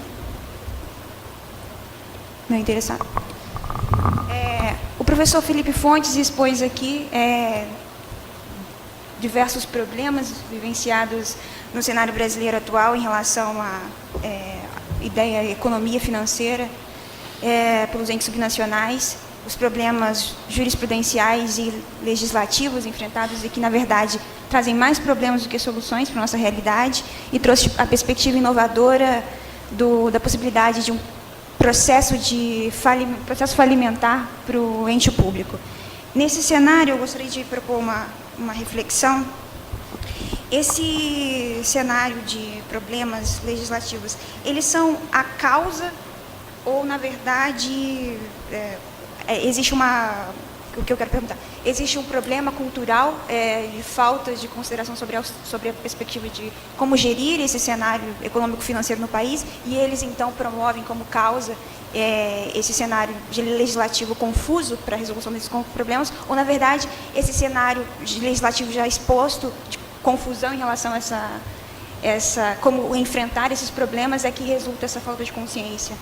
[SPEAKER 1] Não interessado? O professor Felipe Fontes expôs aqui diversos problemas vivenciados no cenário brasileiro atual em relação à ideia economia financeira pelos entes subnacionais, os problemas jurisprudenciais e legislativos enfrentados e que, na verdade, trazem mais problemas do que soluções para a nossa realidade, e trouxe a perspectiva inovadora da possibilidade de um processo falimentar para o ente público. Nesse cenário, eu gostaria de propor uma reflexão. Esse cenário de problemas legislativos, eles são a causa ou, na verdade, existe o que eu quero perguntar, existe um problema cultural de falta de consideração sobre a perspectiva de como gerir esse cenário econômico-financeiro no país, e eles então promovem como causa esse cenário de legislativo confuso para a resolução desses problemas, ou na verdade esse cenário de legislativo já exposto de confusão em relação a como enfrentar esses problemas é que resulta essa falta de consciência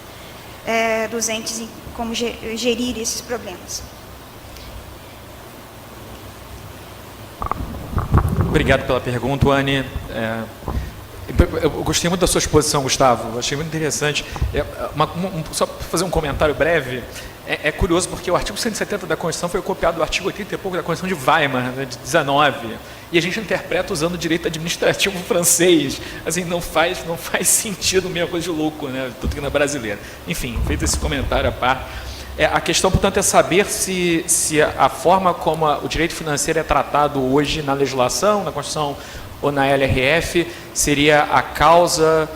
[SPEAKER 1] dos entes em como gerir esses problemas.
[SPEAKER 2] Obrigado pela pergunta, Anne. Eu gostei muito da sua exposição, Gustavo. Achei muito interessante. Só para fazer um comentário breve, é curioso porque o artigo 170 da Constituição foi copiado do artigo 80 e pouco da Constituição de Weimar, né, de 19, e a gente interpreta usando o direito administrativo francês. Assim, não faz sentido, meio coisa de louco, né? Tudo que não é brasileiro. Enfim, feito esse comentário à parte. A questão, portanto, é saber se a forma como o direito financeiro é tratado hoje na legislação, na Constituição ou na LRF, seria a causa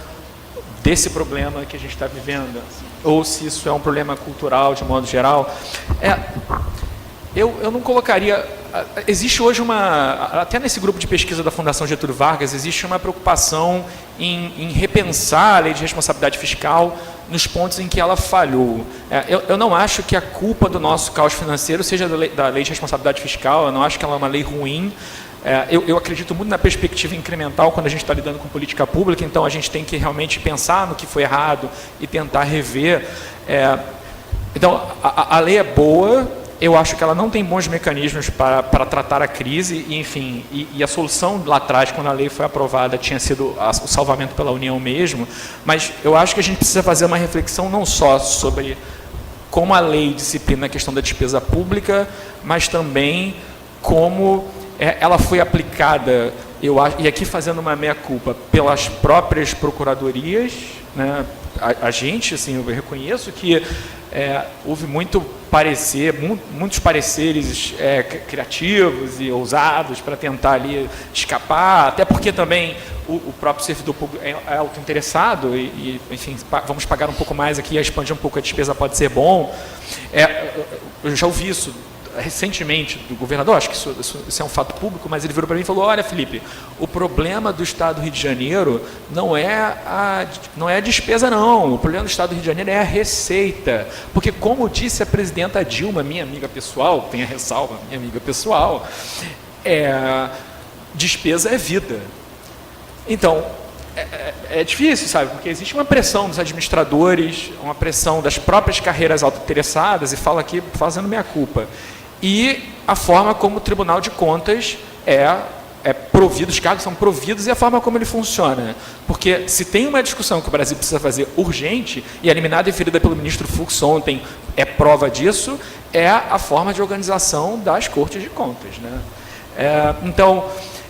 [SPEAKER 2] desse problema que a gente está vivendo, ou se isso é um problema cultural de modo geral. Eu não colocaria... Existe hoje até nesse grupo de pesquisa da Fundação Getúlio Vargas, existe uma preocupação em repensar a lei de responsabilidade fiscal nos pontos em que ela falhou. Eu não acho que a culpa do nosso caos financeiro seja da lei de responsabilidade fiscal, eu não acho que ela é uma lei ruim, Eu acredito muito na perspectiva incremental quando a gente está lidando com política pública, então a gente tem que realmente pensar no que foi errado e tentar rever. Então, a lei é boa, eu acho que ela não tem bons mecanismos para tratar a crise, e, enfim, e a solução lá atrás, quando a lei foi aprovada, tinha sido o salvamento pela União mesmo, mas eu acho que a gente precisa fazer uma reflexão não só sobre como a lei disciplina a questão da despesa pública, mas também como ela foi aplicada, eu acho, e aqui fazendo uma meia-culpa, pelas próprias procuradorias, né? A gente, assim, eu reconheço que houve muitos pareceres criativos e ousados para tentar ali escapar, até porque também o próprio servidor público é autointeressado e, enfim, vamos pagar um pouco mais aqui, expandir um pouco a despesa pode ser bom. Eu já ouvi isso recentemente do governador, acho que isso é um fato público, mas ele virou para mim e falou: olha, Felipe, o problema do Estado do Rio de Janeiro não é a despesa, não. O problema do Estado do Rio de Janeiro é a receita. Porque, como disse a presidenta Dilma, minha amiga pessoal, tem a ressalva, minha amiga pessoal, despesa é vida. Então, é difícil, sabe? Porque existe uma pressão dos administradores, uma pressão das próprias carreiras autointeressadas, e falo aqui fazendo minha culpa. E a forma como o Tribunal de Contas é provido, os cargos são providos, e a forma como ele funciona. Porque se tem uma discussão que o Brasil precisa fazer urgente, e a liminar deferida pelo ministro Fux ontem é prova disso, é a forma de organização das Cortes de Contas, né? Então,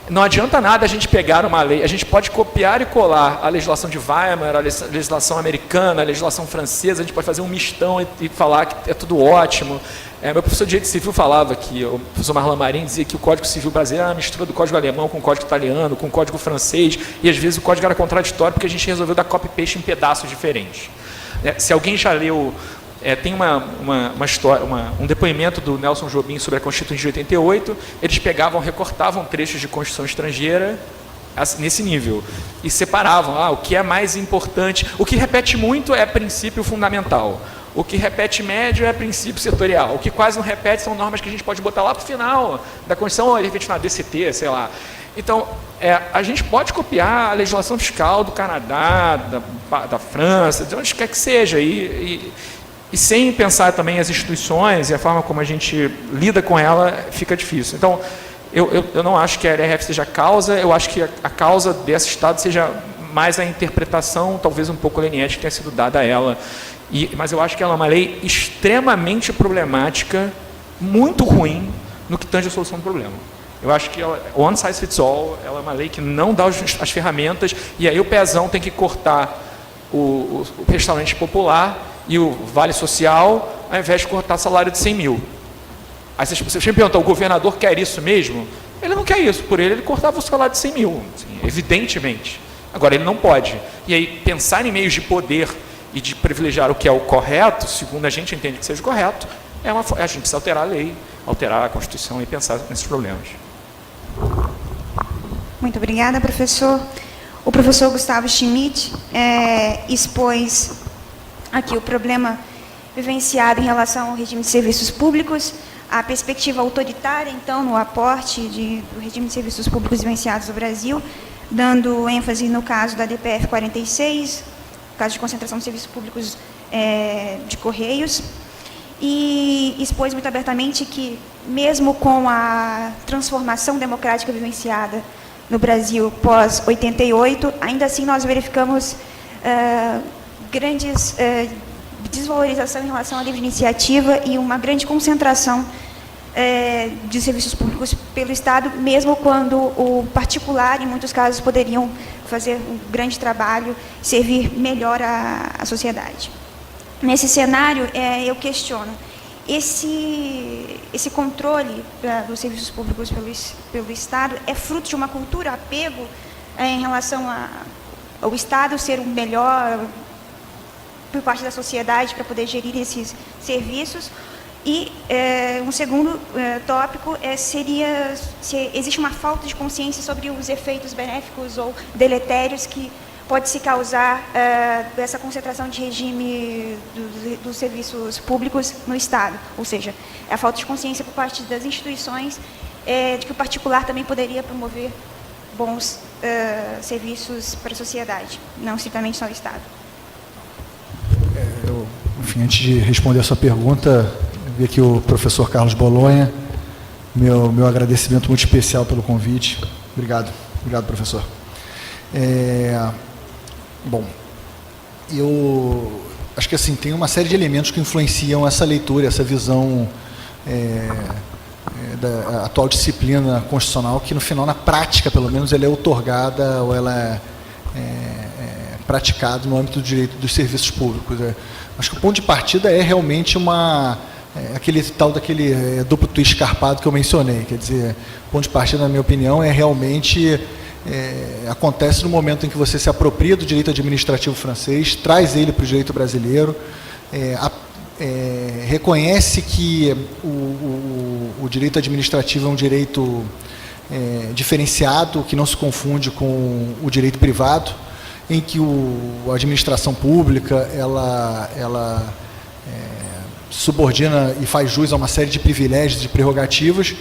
[SPEAKER 2] não adianta nada a gente pegar uma lei, a gente pode copiar e colar a legislação de Weimar, a legislação americana, a legislação francesa, a gente pode fazer um mistão e falar que é tudo ótimo. Meu professor de Direito Civil falava que, o professor Marlon Marin dizia que o Código Civil brasileiro era uma mistura do Código Alemão com o Código Italiano, com o Código Francês, e às vezes o código era contraditório porque a gente resolveu dar copy-paste em pedaços diferentes. Se alguém já leu... tem uma história, um depoimento do Nelson Jobim sobre a Constituição de 88, eles recortavam trechos de Constituição estrangeira nesse nível, e separavam, o que é mais importante, o que repete muito é princípio fundamental, o que repete médio é princípio setorial, o que quase não repete são normas que a gente pode botar lá para o final da Constituição, de repente na DCT, sei lá. Então, a gente pode copiar a legislação fiscal do Canadá, da França, de onde quer que seja, e sem pensar também as instituições e a forma como a gente lida com ela, fica difícil. Então, eu não acho que a LRF seja a causa, eu acho que a causa desse Estado seja mais a interpretação, talvez um pouco leniente, que tenha sido dada a ela. Mas eu acho que ela é uma lei extremamente problemática, muito ruim, no que tange a solução do problema. Eu acho que one size fits all, ela é uma lei que não dá as ferramentas, e aí o pezão tem que cortar o restaurante popular e o Vale Social, ao invés de cortar salário de 100 mil. Aí você me pergunta, o governador quer isso mesmo? Ele não quer isso, por ele cortava o salário de 100 mil, assim, evidentemente. Agora, ele não pode. E aí, pensar em meios de poder e de privilegiar o que é o correto, segundo a gente entende que seja correto, a gente precisa alterar a lei, alterar a Constituição e pensar nesses problemas.
[SPEAKER 1] Muito obrigada, professor. O professor Gustavo Schmidt expôs aqui o problema vivenciado em relação ao regime de serviços públicos, a perspectiva autoritária, então, no aporte do regime de serviços públicos vivenciados no Brasil, dando ênfase no caso da DPF 46, caso de concentração de serviços públicos de Correios, e expôs muito abertamente que, mesmo com a transformação democrática vivenciada no Brasil pós-88, ainda assim nós verificamos grandes desvalorização em relação à livre iniciativa e uma grande concentração de serviços públicos pelo Estado, mesmo quando o particular, em muitos casos, poderiam fazer um grande trabalho, servir melhor à sociedade. Nesse cenário, eu questiono, esse controle dos serviços públicos pelo Estado é fruto de uma cultura, apego em relação ao Estado ser o melhor por parte da sociedade para poder gerir esses serviços? E um segundo tópico seria se existe uma falta de consciência sobre os efeitos benéficos ou deletérios que pode-se causar dessa concentração de regime dos serviços públicos no Estado, ou seja, a falta de consciência por parte das instituições de que o particular também poderia promover bons serviços para a sociedade, não estritamente só o Estado.
[SPEAKER 3] Enfim, antes de responder a sua pergunta, eu vi aqui o professor Carlos Bolonha, meu agradecimento muito especial pelo convite. Obrigado, professor. Bom, eu acho que assim, tem uma série de elementos que influenciam essa leitura, essa visão da atual disciplina constitucional, que no final, na prática, pelo menos, ela é outorgada ou ela é praticada no âmbito do direito dos serviços públicos. Acho que o ponto de partida é realmente aquele duplo twist escarpado que eu mencionei. Quer dizer, o ponto de partida, na minha opinião, é realmente... acontece no momento em que você se apropria do direito administrativo francês, traz ele para o direito brasileiro, reconhece que o direito administrativo é um direito diferenciado, que não se confunde com o direito privado, em que a administração pública ela subordina e faz jus a uma série de privilégios e prerrogativas,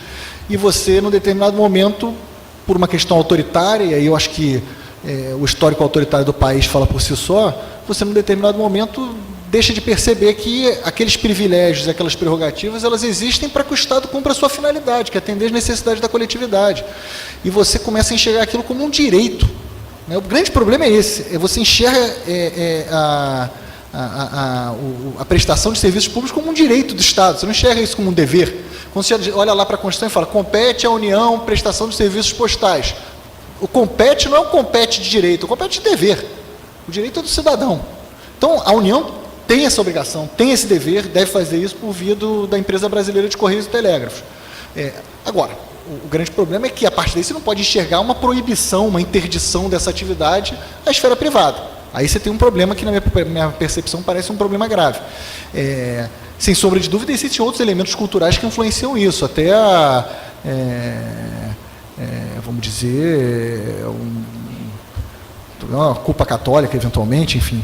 [SPEAKER 3] e você, num determinado momento, por uma questão autoritária, e aí eu acho que o histórico autoritário do país fala por si só, você, num determinado momento, deixa de perceber que aqueles privilégios e aquelas prerrogativas, elas existem para que o Estado cumpra a sua finalidade, que é atender as necessidades da coletividade. E você começa a enxergar aquilo como um direito. O grande problema é esse, você enxerga a prestação de serviços públicos como um direito do Estado, você não enxerga isso como um dever. Quando você olha lá para a Constituição e fala, compete à União prestação de serviços postais. O compete não é um compete de direito, é um compete de dever. O direito é do cidadão. Então, a União tem essa obrigação, tem esse dever, deve fazer isso por via da Empresa Brasileira de Correios e Telégrafos. Agora, o grande problema é que, a partir daí, você não pode enxergar uma proibição, uma interdição dessa atividade à esfera privada. Aí você tem um problema que, na minha percepção, parece um problema grave. Sem sombra de dúvida, existem outros elementos culturais que influenciam isso, até vamos dizer, uma culpa católica, eventualmente, enfim,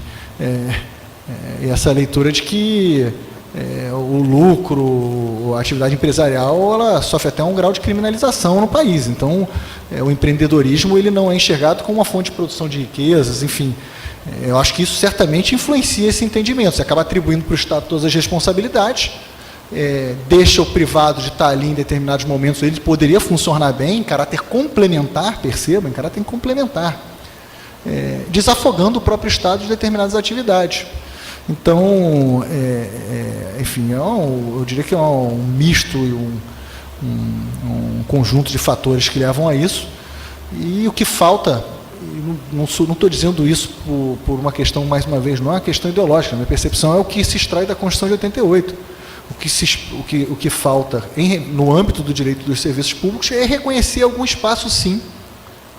[SPEAKER 3] essa leitura de que o lucro, a atividade empresarial, ela sofre até um grau de criminalização no país. Então, o empreendedorismo ele não é enxergado como uma fonte de produção de riquezas, enfim. Eu acho que isso certamente influencia esse entendimento. Você acaba atribuindo para o Estado todas as responsabilidades, deixa o privado de estar ali em determinados momentos, ele poderia funcionar bem, em caráter complementar, perceba, em caráter complementar, desafogando o próprio Estado de determinadas atividades. Então, enfim, eu diria que é um misto e um conjunto de fatores que levam a isso, e o que falta... Não estou dizendo isso por uma questão, mais uma vez, não é uma questão ideológica. A minha percepção é o que se extrai da Constituição de 88. O que falta no âmbito do direito dos serviços públicos é reconhecer algum espaço, sim,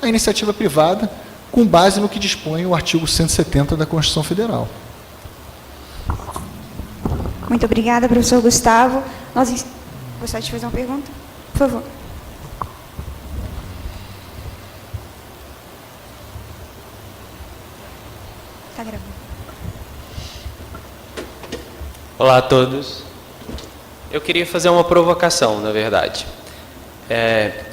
[SPEAKER 3] à iniciativa privada, com base no que dispõe o artigo 170 da Constituição Federal.
[SPEAKER 1] Muito obrigada, professor Gustavo. Gostaria de fazer uma pergunta? Por favor. Está gravando.
[SPEAKER 4] Olá a todos. Eu queria fazer uma provocação, na verdade.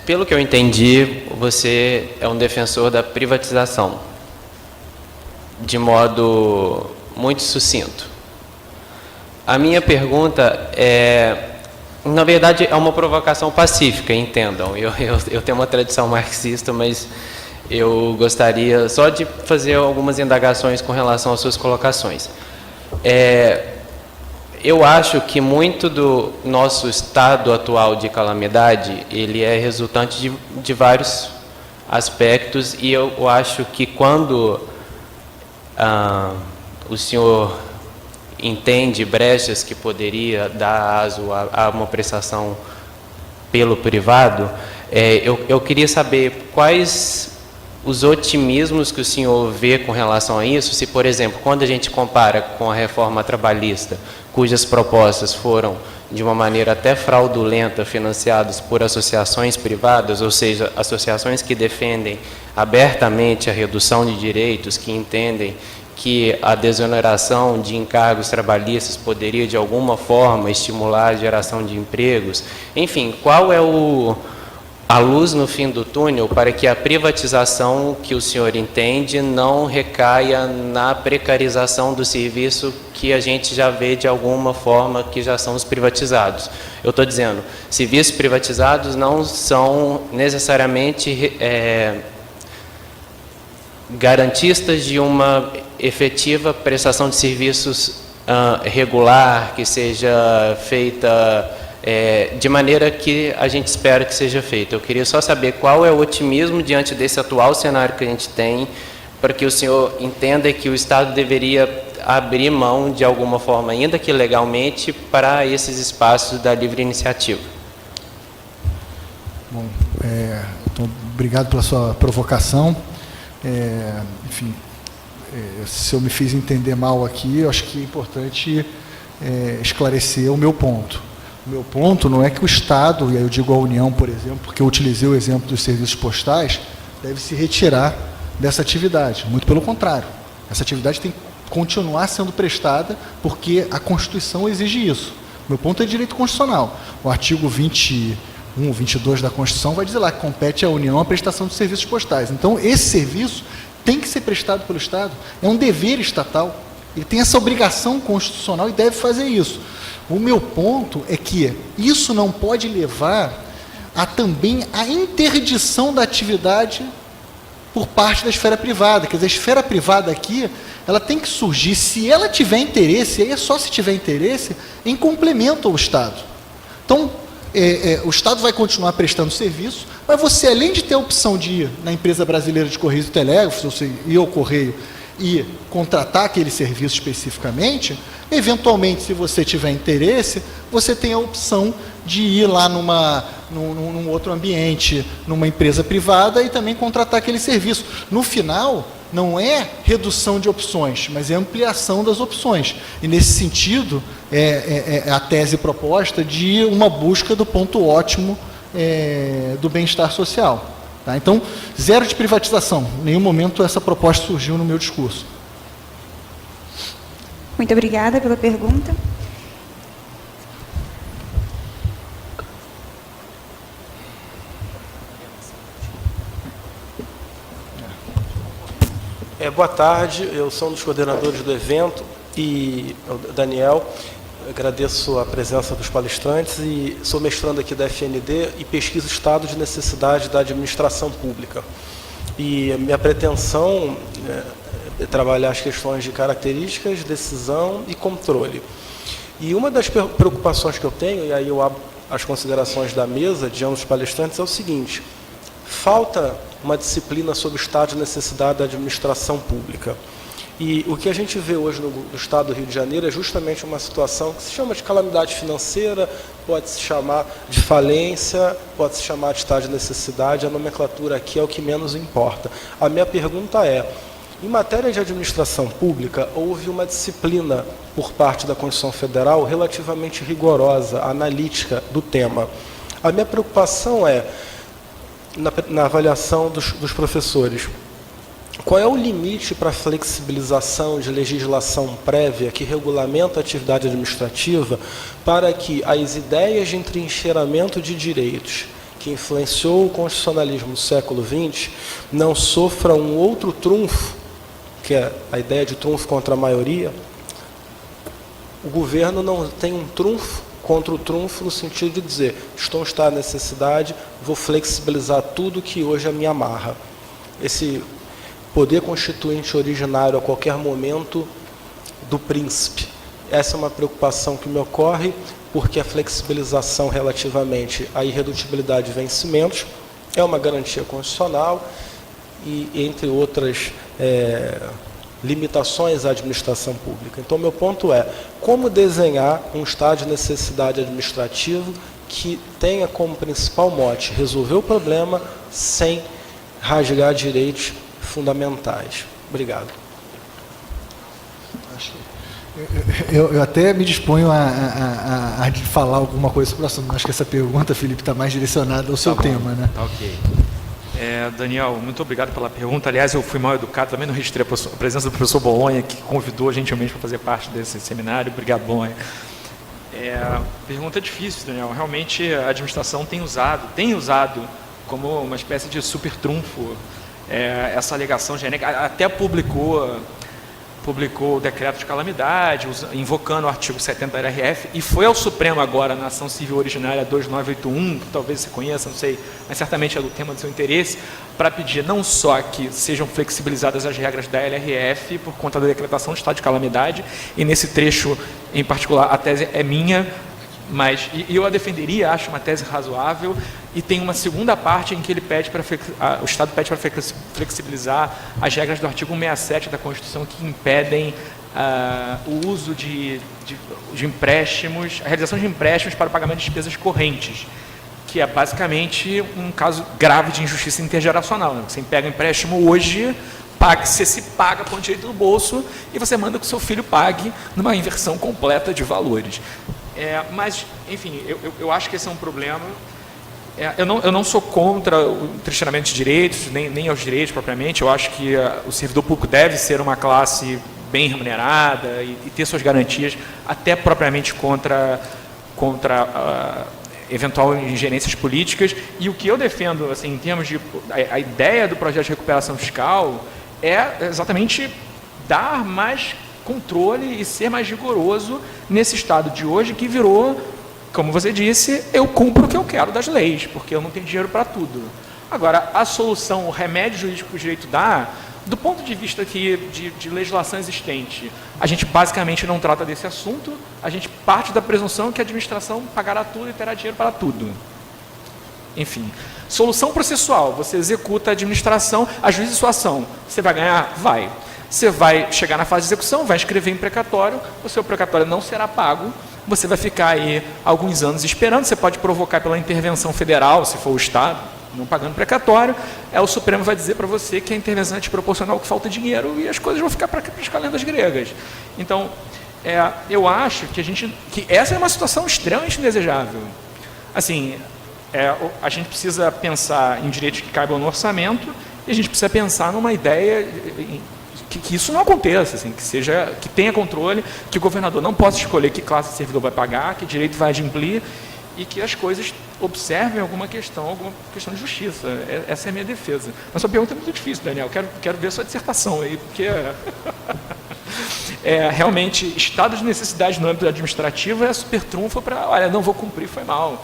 [SPEAKER 4] Pelo que eu entendi, você é um defensor da privatização, de modo muito sucinto. A minha pergunta na verdade, é uma provocação pacífica, entendam. Eu tenho uma tradição marxista, mas eu gostaria só de fazer algumas indagações com relação às suas colocações. Eu acho que muito do nosso estado atual de calamidade, ele é resultante de vários aspectos, e eu acho que quando o senhor entende brechas que poderia dar aso a uma prestação pelo privado, eu queria saber quais os otimismos que o senhor vê com relação a isso, se, por exemplo, quando a gente compara com a reforma trabalhista, cujas propostas foram, de uma maneira até fraudulenta, financiadas por associações privadas, ou seja, associações que defendem abertamente a redução de direitos, que entendem que a desoneração de encargos trabalhistas poderia, de alguma forma, estimular a geração de empregos. Enfim, qual é a luz no fim do túnel para que a privatização que o senhor entende não recaia na precarização do serviço que a gente já vê de alguma forma que já são os privatizados? Eu estou dizendo, serviços privatizados não são necessariamente garantistas de uma efetiva prestação de serviços regular, que seja feita de maneira que a gente espera que seja feita. Eu queria só saber qual é o otimismo diante desse atual cenário que a gente tem, para que o senhor entenda que o Estado deveria abrir mão, de alguma forma, ainda que legalmente, para esses espaços da livre iniciativa.
[SPEAKER 3] Bom, então, obrigado pela sua provocação. Enfim, se eu me fiz entender mal aqui, eu acho que é importante esclarecer o meu ponto. O meu ponto não é que o Estado, e aí eu digo a União, por exemplo, porque eu utilizei o exemplo dos serviços postais, deve se retirar dessa atividade. Muito pelo contrário. Essa atividade tem que continuar sendo prestada porque a Constituição exige isso. O meu ponto é direito constitucional. O artigo 21, 22 da Constituição vai dizer lá que compete à União a prestação de serviços postais. Então, esse serviço tem que ser prestado pelo Estado. É um dever estatal. Ele tem essa obrigação constitucional e deve fazer isso. O meu ponto é que isso não pode levar a também a interdição da atividade por parte da esfera privada. Quer dizer, a esfera privada aqui, ela tem que surgir, se ela tiver interesse, aí é só se tiver interesse, em complemento ao Estado. Então, o Estado vai continuar prestando serviço, mas você, além de ter a opção de ir na empresa brasileira de Correios e Telégrafos, você ir ao Correio e contratar aquele serviço especificamente, eventualmente, se você tiver interesse, você tem a opção de ir lá num outro ambiente, numa empresa privada e também contratar aquele serviço. No final, não é redução de opções, mas é ampliação das opções. E, nesse sentido, é a tese proposta de uma busca do ponto ótimo do bem-estar social. Tá? Então, zero de privatização. Em nenhum momento essa proposta surgiu no meu discurso.
[SPEAKER 1] Muito obrigada pela pergunta.
[SPEAKER 5] Boa tarde, eu sou um dos coordenadores do evento e o Daniel. Agradeço a presença dos palestrantes e sou mestrando aqui da FND e pesquiso o estado de necessidade da administração pública. E a minha pretensão é trabalhar as questões de características, decisão e controle. E uma das preocupações que eu tenho, e aí eu abro as considerações da mesa de ambos os palestrantes, é o seguinte: falta uma disciplina sobre o estado de necessidade da administração pública. E o que a gente vê hoje no estado do Rio de Janeiro é justamente uma situação que se chama de calamidade financeira, pode se chamar de falência, pode se chamar de estado de necessidade, a nomenclatura aqui é o que menos importa. A minha pergunta é: em matéria de administração pública, houve uma disciplina por parte da Constituição Federal relativamente rigorosa, analítica do tema. A minha preocupação é, na avaliação dos professores, qual é o limite para a flexibilização de legislação prévia que regulamenta a atividade administrativa para que as ideias de entrincheiramento de direitos que influenciou o constitucionalismo do século XX não sofram um outro trunfo, que é a ideia de trunfo contra a maioria? O governo não tem um trunfo contra o trunfo no sentido de dizer: estou em estado de necessidade, vou flexibilizar tudo que hoje me amarra. Esse poder constituinte originário a qualquer momento do príncipe. Essa é uma preocupação que me ocorre, porque a flexibilização relativamente à irredutibilidade de vencimentos é uma garantia constitucional e, entre outras limitações à administração pública. Então, meu ponto é: como desenhar um estado de necessidade administrativo que tenha como principal mote resolver o problema sem rasgar direitos fundamentais. Obrigado.
[SPEAKER 3] Eu até me disponho a falar alguma coisa sobre o assunto. Acho que essa pergunta, Felipe, está mais direcionada ao seu tema, né?
[SPEAKER 2] Tá ok. Daniel, muito obrigado pela pergunta. Aliás, eu fui mal educado, também não registrei a presença do professor Bolonha, que convidou gentilmente para fazer parte desse seminário. Obrigado, Bolonha. Pergunta difícil, Daniel. Realmente a administração tem usado como uma espécie de super trunfo essa alegação genérica. Até publicou o decreto de calamidade, invocando o artigo 70 da RF, e foi ao Supremo agora, na ação civil originária 2981, que talvez você conheça, não sei, mas certamente é do tema do seu interesse, para pedir não só que sejam flexibilizadas as regras da LRF por conta da decretação de estado de calamidade, e nesse trecho em particular a tese é minha, mas eu a defenderia, acho uma tese razoável, e tem uma segunda parte em que ele pede o Estado pede para flexibilizar as regras do artigo 167 da Constituição que impedem o uso de empréstimos, a realização de empréstimos para o pagamento de despesas correntes, que é basicamente um caso grave de injustiça intergeracional. Né? Você pega um empréstimo hoje, você se paga com direito no bolso e você manda que o seu filho pague numa inversão completa de valores. Mas, enfim, eu acho que esse é um problema. Eu não sou contra o treinamento de direitos, nem aos direitos propriamente. Eu acho que o servidor público deve ser uma classe bem remunerada e ter suas garantias, até propriamente contra eventual ingerências políticas. E o que eu defendo, assim, em termos de... A ideia do projeto de recuperação fiscal é exatamente dar mais controle e ser mais rigoroso nesse estado de hoje que virou, como você disse, eu cumpro o que eu quero das leis, porque eu não tenho dinheiro para tudo. Agora, a solução, o remédio jurídico que o direito dá, do ponto de vista de legislação existente, a gente basicamente não trata desse assunto, a gente parte da presunção que a administração pagará tudo e terá dinheiro para tudo. Enfim, solução processual, você executa a administração, ajuiza sua ação, você vai ganhar? Vai. Você vai chegar na fase de execução, vai escrever em precatório, o seu precatório não será pago, você vai ficar aí alguns anos esperando, você pode provocar pela intervenção federal, se for o Estado, não pagando precatório, o Supremo vai dizer para você que a intervenção é desproporcional, que falta dinheiro, e as coisas vão ficar para as calendas gregas. Então, eu acho que essa é uma situação extremamente indesejável. Assim, a gente precisa pensar em direitos que caibam no orçamento, e a gente precisa pensar numa ideia que isso não aconteça, assim, que tenha controle, que o governador não possa escolher que classe de servidor vai pagar, que direito vai adimplir, e que as coisas observem alguma questão de justiça. Essa é a minha defesa. Mas sua pergunta é muito difícil, Daniel. Quero ver a sua dissertação aí, porque realmente, estado de necessidade no âmbito administrativo é super trunfo para, olha, não vou cumprir, foi mal.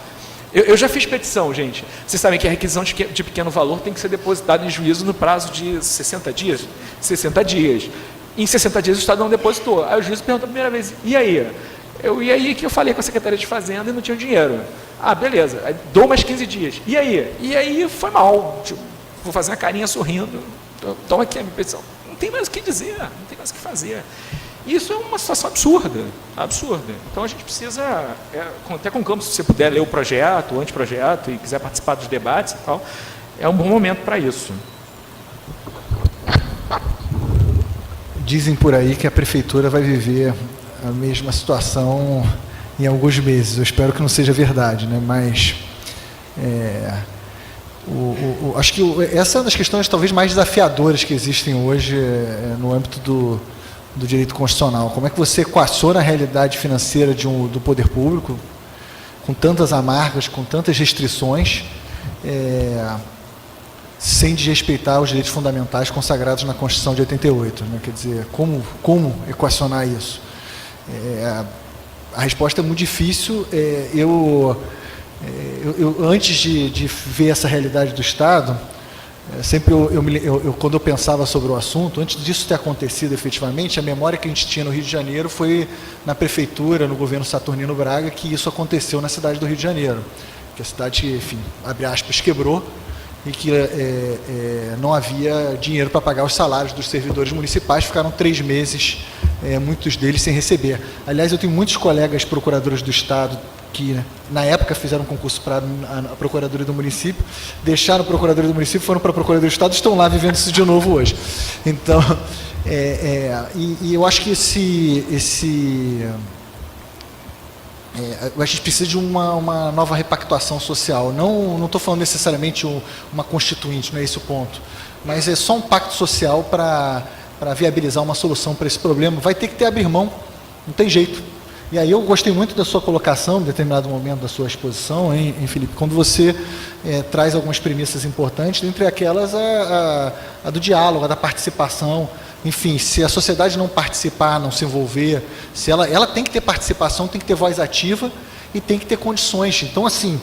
[SPEAKER 2] Eu já fiz petição, gente. Vocês sabem que a requisição de pequeno valor tem que ser depositada em juízo no prazo de 60 dias? 60 dias. Em 60 dias o Estado não depositou. Aí o juiz perguntou a primeira vez, e aí? E aí que eu falei com a Secretaria de Fazenda e não tinha dinheiro. Ah, beleza. Aí, dou mais 15 dias. E aí? E aí foi mal. Tipo, vou fazer uma carinha sorrindo. Toma aqui a minha petição. Não tem mais o que dizer, não tem mais o que fazer. Isso é uma situação absurda, absurda. Então a gente precisa, até com o Campos, se você puder ler o projeto, o anteprojeto, e quiser participar dos debates e tal, é um bom momento para isso.
[SPEAKER 3] Dizem por aí que a prefeitura vai viver a mesma situação em alguns meses. Eu espero que não seja verdade, né? Mas acho que essa é uma das questões talvez mais desafiadoras que existem hoje no âmbito do direito constitucional. Como é que você equaciona a realidade financeira do poder público, com tantas amargas, com tantas restrições, sem desrespeitar os direitos fundamentais consagrados na Constituição de 88. Né? Quer dizer, como equacionar isso? A resposta é muito difícil. Antes de ver essa realidade do Estado, sempre quando eu pensava sobre o assunto, antes disso ter acontecido efetivamente, a memória que a gente tinha no Rio de Janeiro foi na prefeitura, no governo Saturnino Braga, que isso aconteceu na cidade do Rio de Janeiro. Que a cidade, enfim, abre aspas, quebrou e que não havia dinheiro para pagar os salários dos servidores municipais, ficaram 3 meses, muitos deles sem receber. Aliás, eu tenho muitos colegas procuradores do Estado que na época fizeram um concurso para a Procuradoria do Município, deixaram a Procuradoria do Município, foram para a Procuradoria do Estado, estão lá vivendo isso de novo hoje. Então, e eu acho que a gente precisa de uma nova repactuação social. Não estou falando necessariamente uma constituinte, não é esse o ponto, mas é só um pacto social para viabilizar uma solução para esse problema. Vai ter que abrir mão, não tem jeito. E aí eu gostei muito da sua colocação, em determinado momento da sua exposição, hein, Felipe, quando você traz algumas premissas importantes, dentre aquelas a do diálogo, a da participação. Enfim, se a sociedade não participar, não se envolver, se ela tem que ter participação, tem que ter voz ativa e tem que ter condições. Então, assim,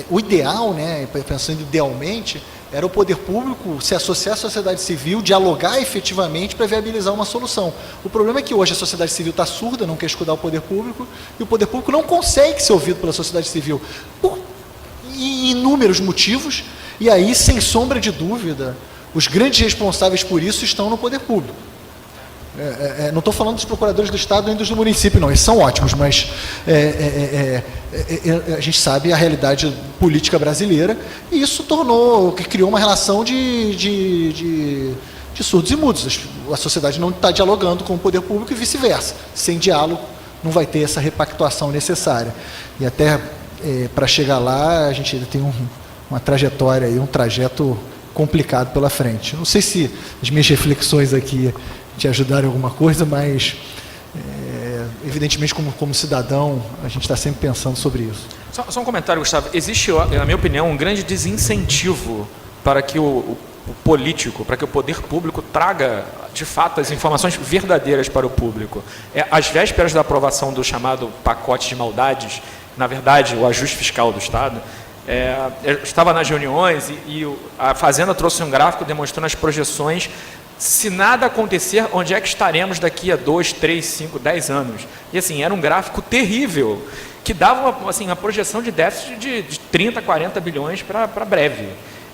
[SPEAKER 3] o ideal, né, pensando idealmente, era o poder público se associar à sociedade civil, dialogar efetivamente para viabilizar uma solução. O problema é que hoje a sociedade civil está surda, não quer escutar o poder público, e o poder público não consegue ser ouvido pela sociedade civil, por inúmeros motivos, e aí, sem sombra de dúvida, os grandes responsáveis por isso estão no poder público. Não estou falando dos procuradores do Estado nem dos do município, não, eles são ótimos, mas a gente sabe a realidade política brasileira, e isso criou uma relação de surdos e mudos. A sociedade não está dialogando com o poder público e vice-versa. Sem diálogo, não vai ter essa repactuação necessária. E até para chegar lá, a gente ainda tem uma trajetória, um trajeto complicado pela frente. Não sei se as minhas reflexões aqui te ajudaram em alguma coisa, mas evidentemente como cidadão a gente está sempre pensando sobre isso.
[SPEAKER 2] Só um comentário, Gustavo. Existe, na minha opinião, um grande desincentivo para que o político, para que o poder público traga, de fato, as informações verdadeiras para o público. Às vésperas da aprovação do chamado pacote de maldades, na verdade, o ajuste fiscal do Estado, eu estava nas reuniões e a Fazenda trouxe um gráfico demonstrando as projeções. Se nada acontecer, onde é que estaremos daqui a 2, 3, 5, 10 anos? E assim, era um gráfico terrível, que dava uma projeção de déficit de 30, 40 bilhões para breve.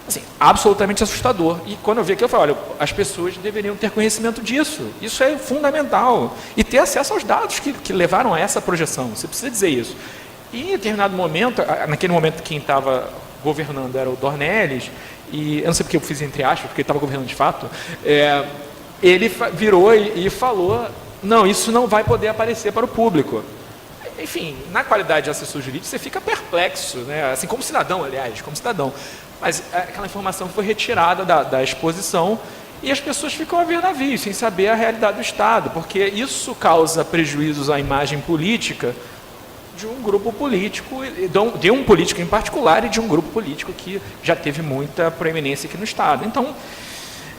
[SPEAKER 2] Assim, absolutamente assustador. E quando eu vi aqui, eu falei, olha, as pessoas deveriam ter conhecimento disso. Isso é fundamental. E ter acesso aos dados que levaram a essa projeção. Você precisa dizer isso. E em determinado momento, naquele momento quem estava governando era o Dornelles, e eu não sei porque eu fiz entre aspas, porque ele estava governando de fato, ele virou e falou, não, isso não vai poder aparecer para o público. Enfim, na qualidade de assessor jurídico, você fica perplexo, né? Assim, como cidadão, aliás, como cidadão. Mas aquela informação foi retirada da exposição e as pessoas ficam a ver navios, sem saber a realidade do Estado, porque isso causa prejuízos à imagem política de um grupo político, de um político em particular e de um grupo político que já teve muita proeminência aqui no Estado. Então,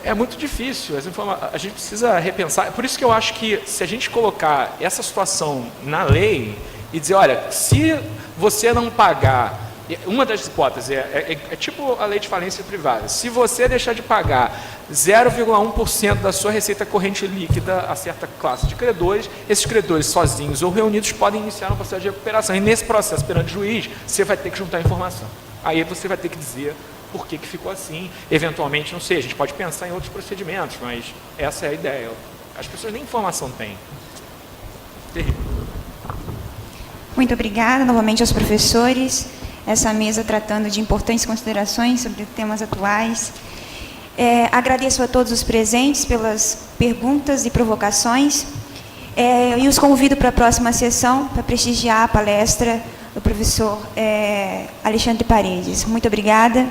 [SPEAKER 2] é muito difícil, a gente precisa repensar. Por isso que eu acho que se a gente colocar essa situação na lei e dizer, olha, se você não pagar, uma das hipóteses é tipo a lei de falência privada, se você deixar de pagar 0,1% da sua receita corrente líquida a certa classe de credores, esses credores sozinhos ou reunidos podem iniciar um processo de recuperação. E nesse processo, perante o juiz, você vai ter que juntar informação. Aí você vai ter que dizer por que ficou assim. Eventualmente, não sei, a gente pode pensar em outros procedimentos, mas essa é a ideia. As pessoas nem informação têm. Terrível.
[SPEAKER 1] Muito obrigada novamente aos professores. Essa mesa tratando de importantes considerações sobre temas atuais. Agradeço a todos os presentes pelas perguntas e provocações e os convido para a próxima sessão para prestigiar a palestra do professor Alexandre Paredes. Muito obrigada.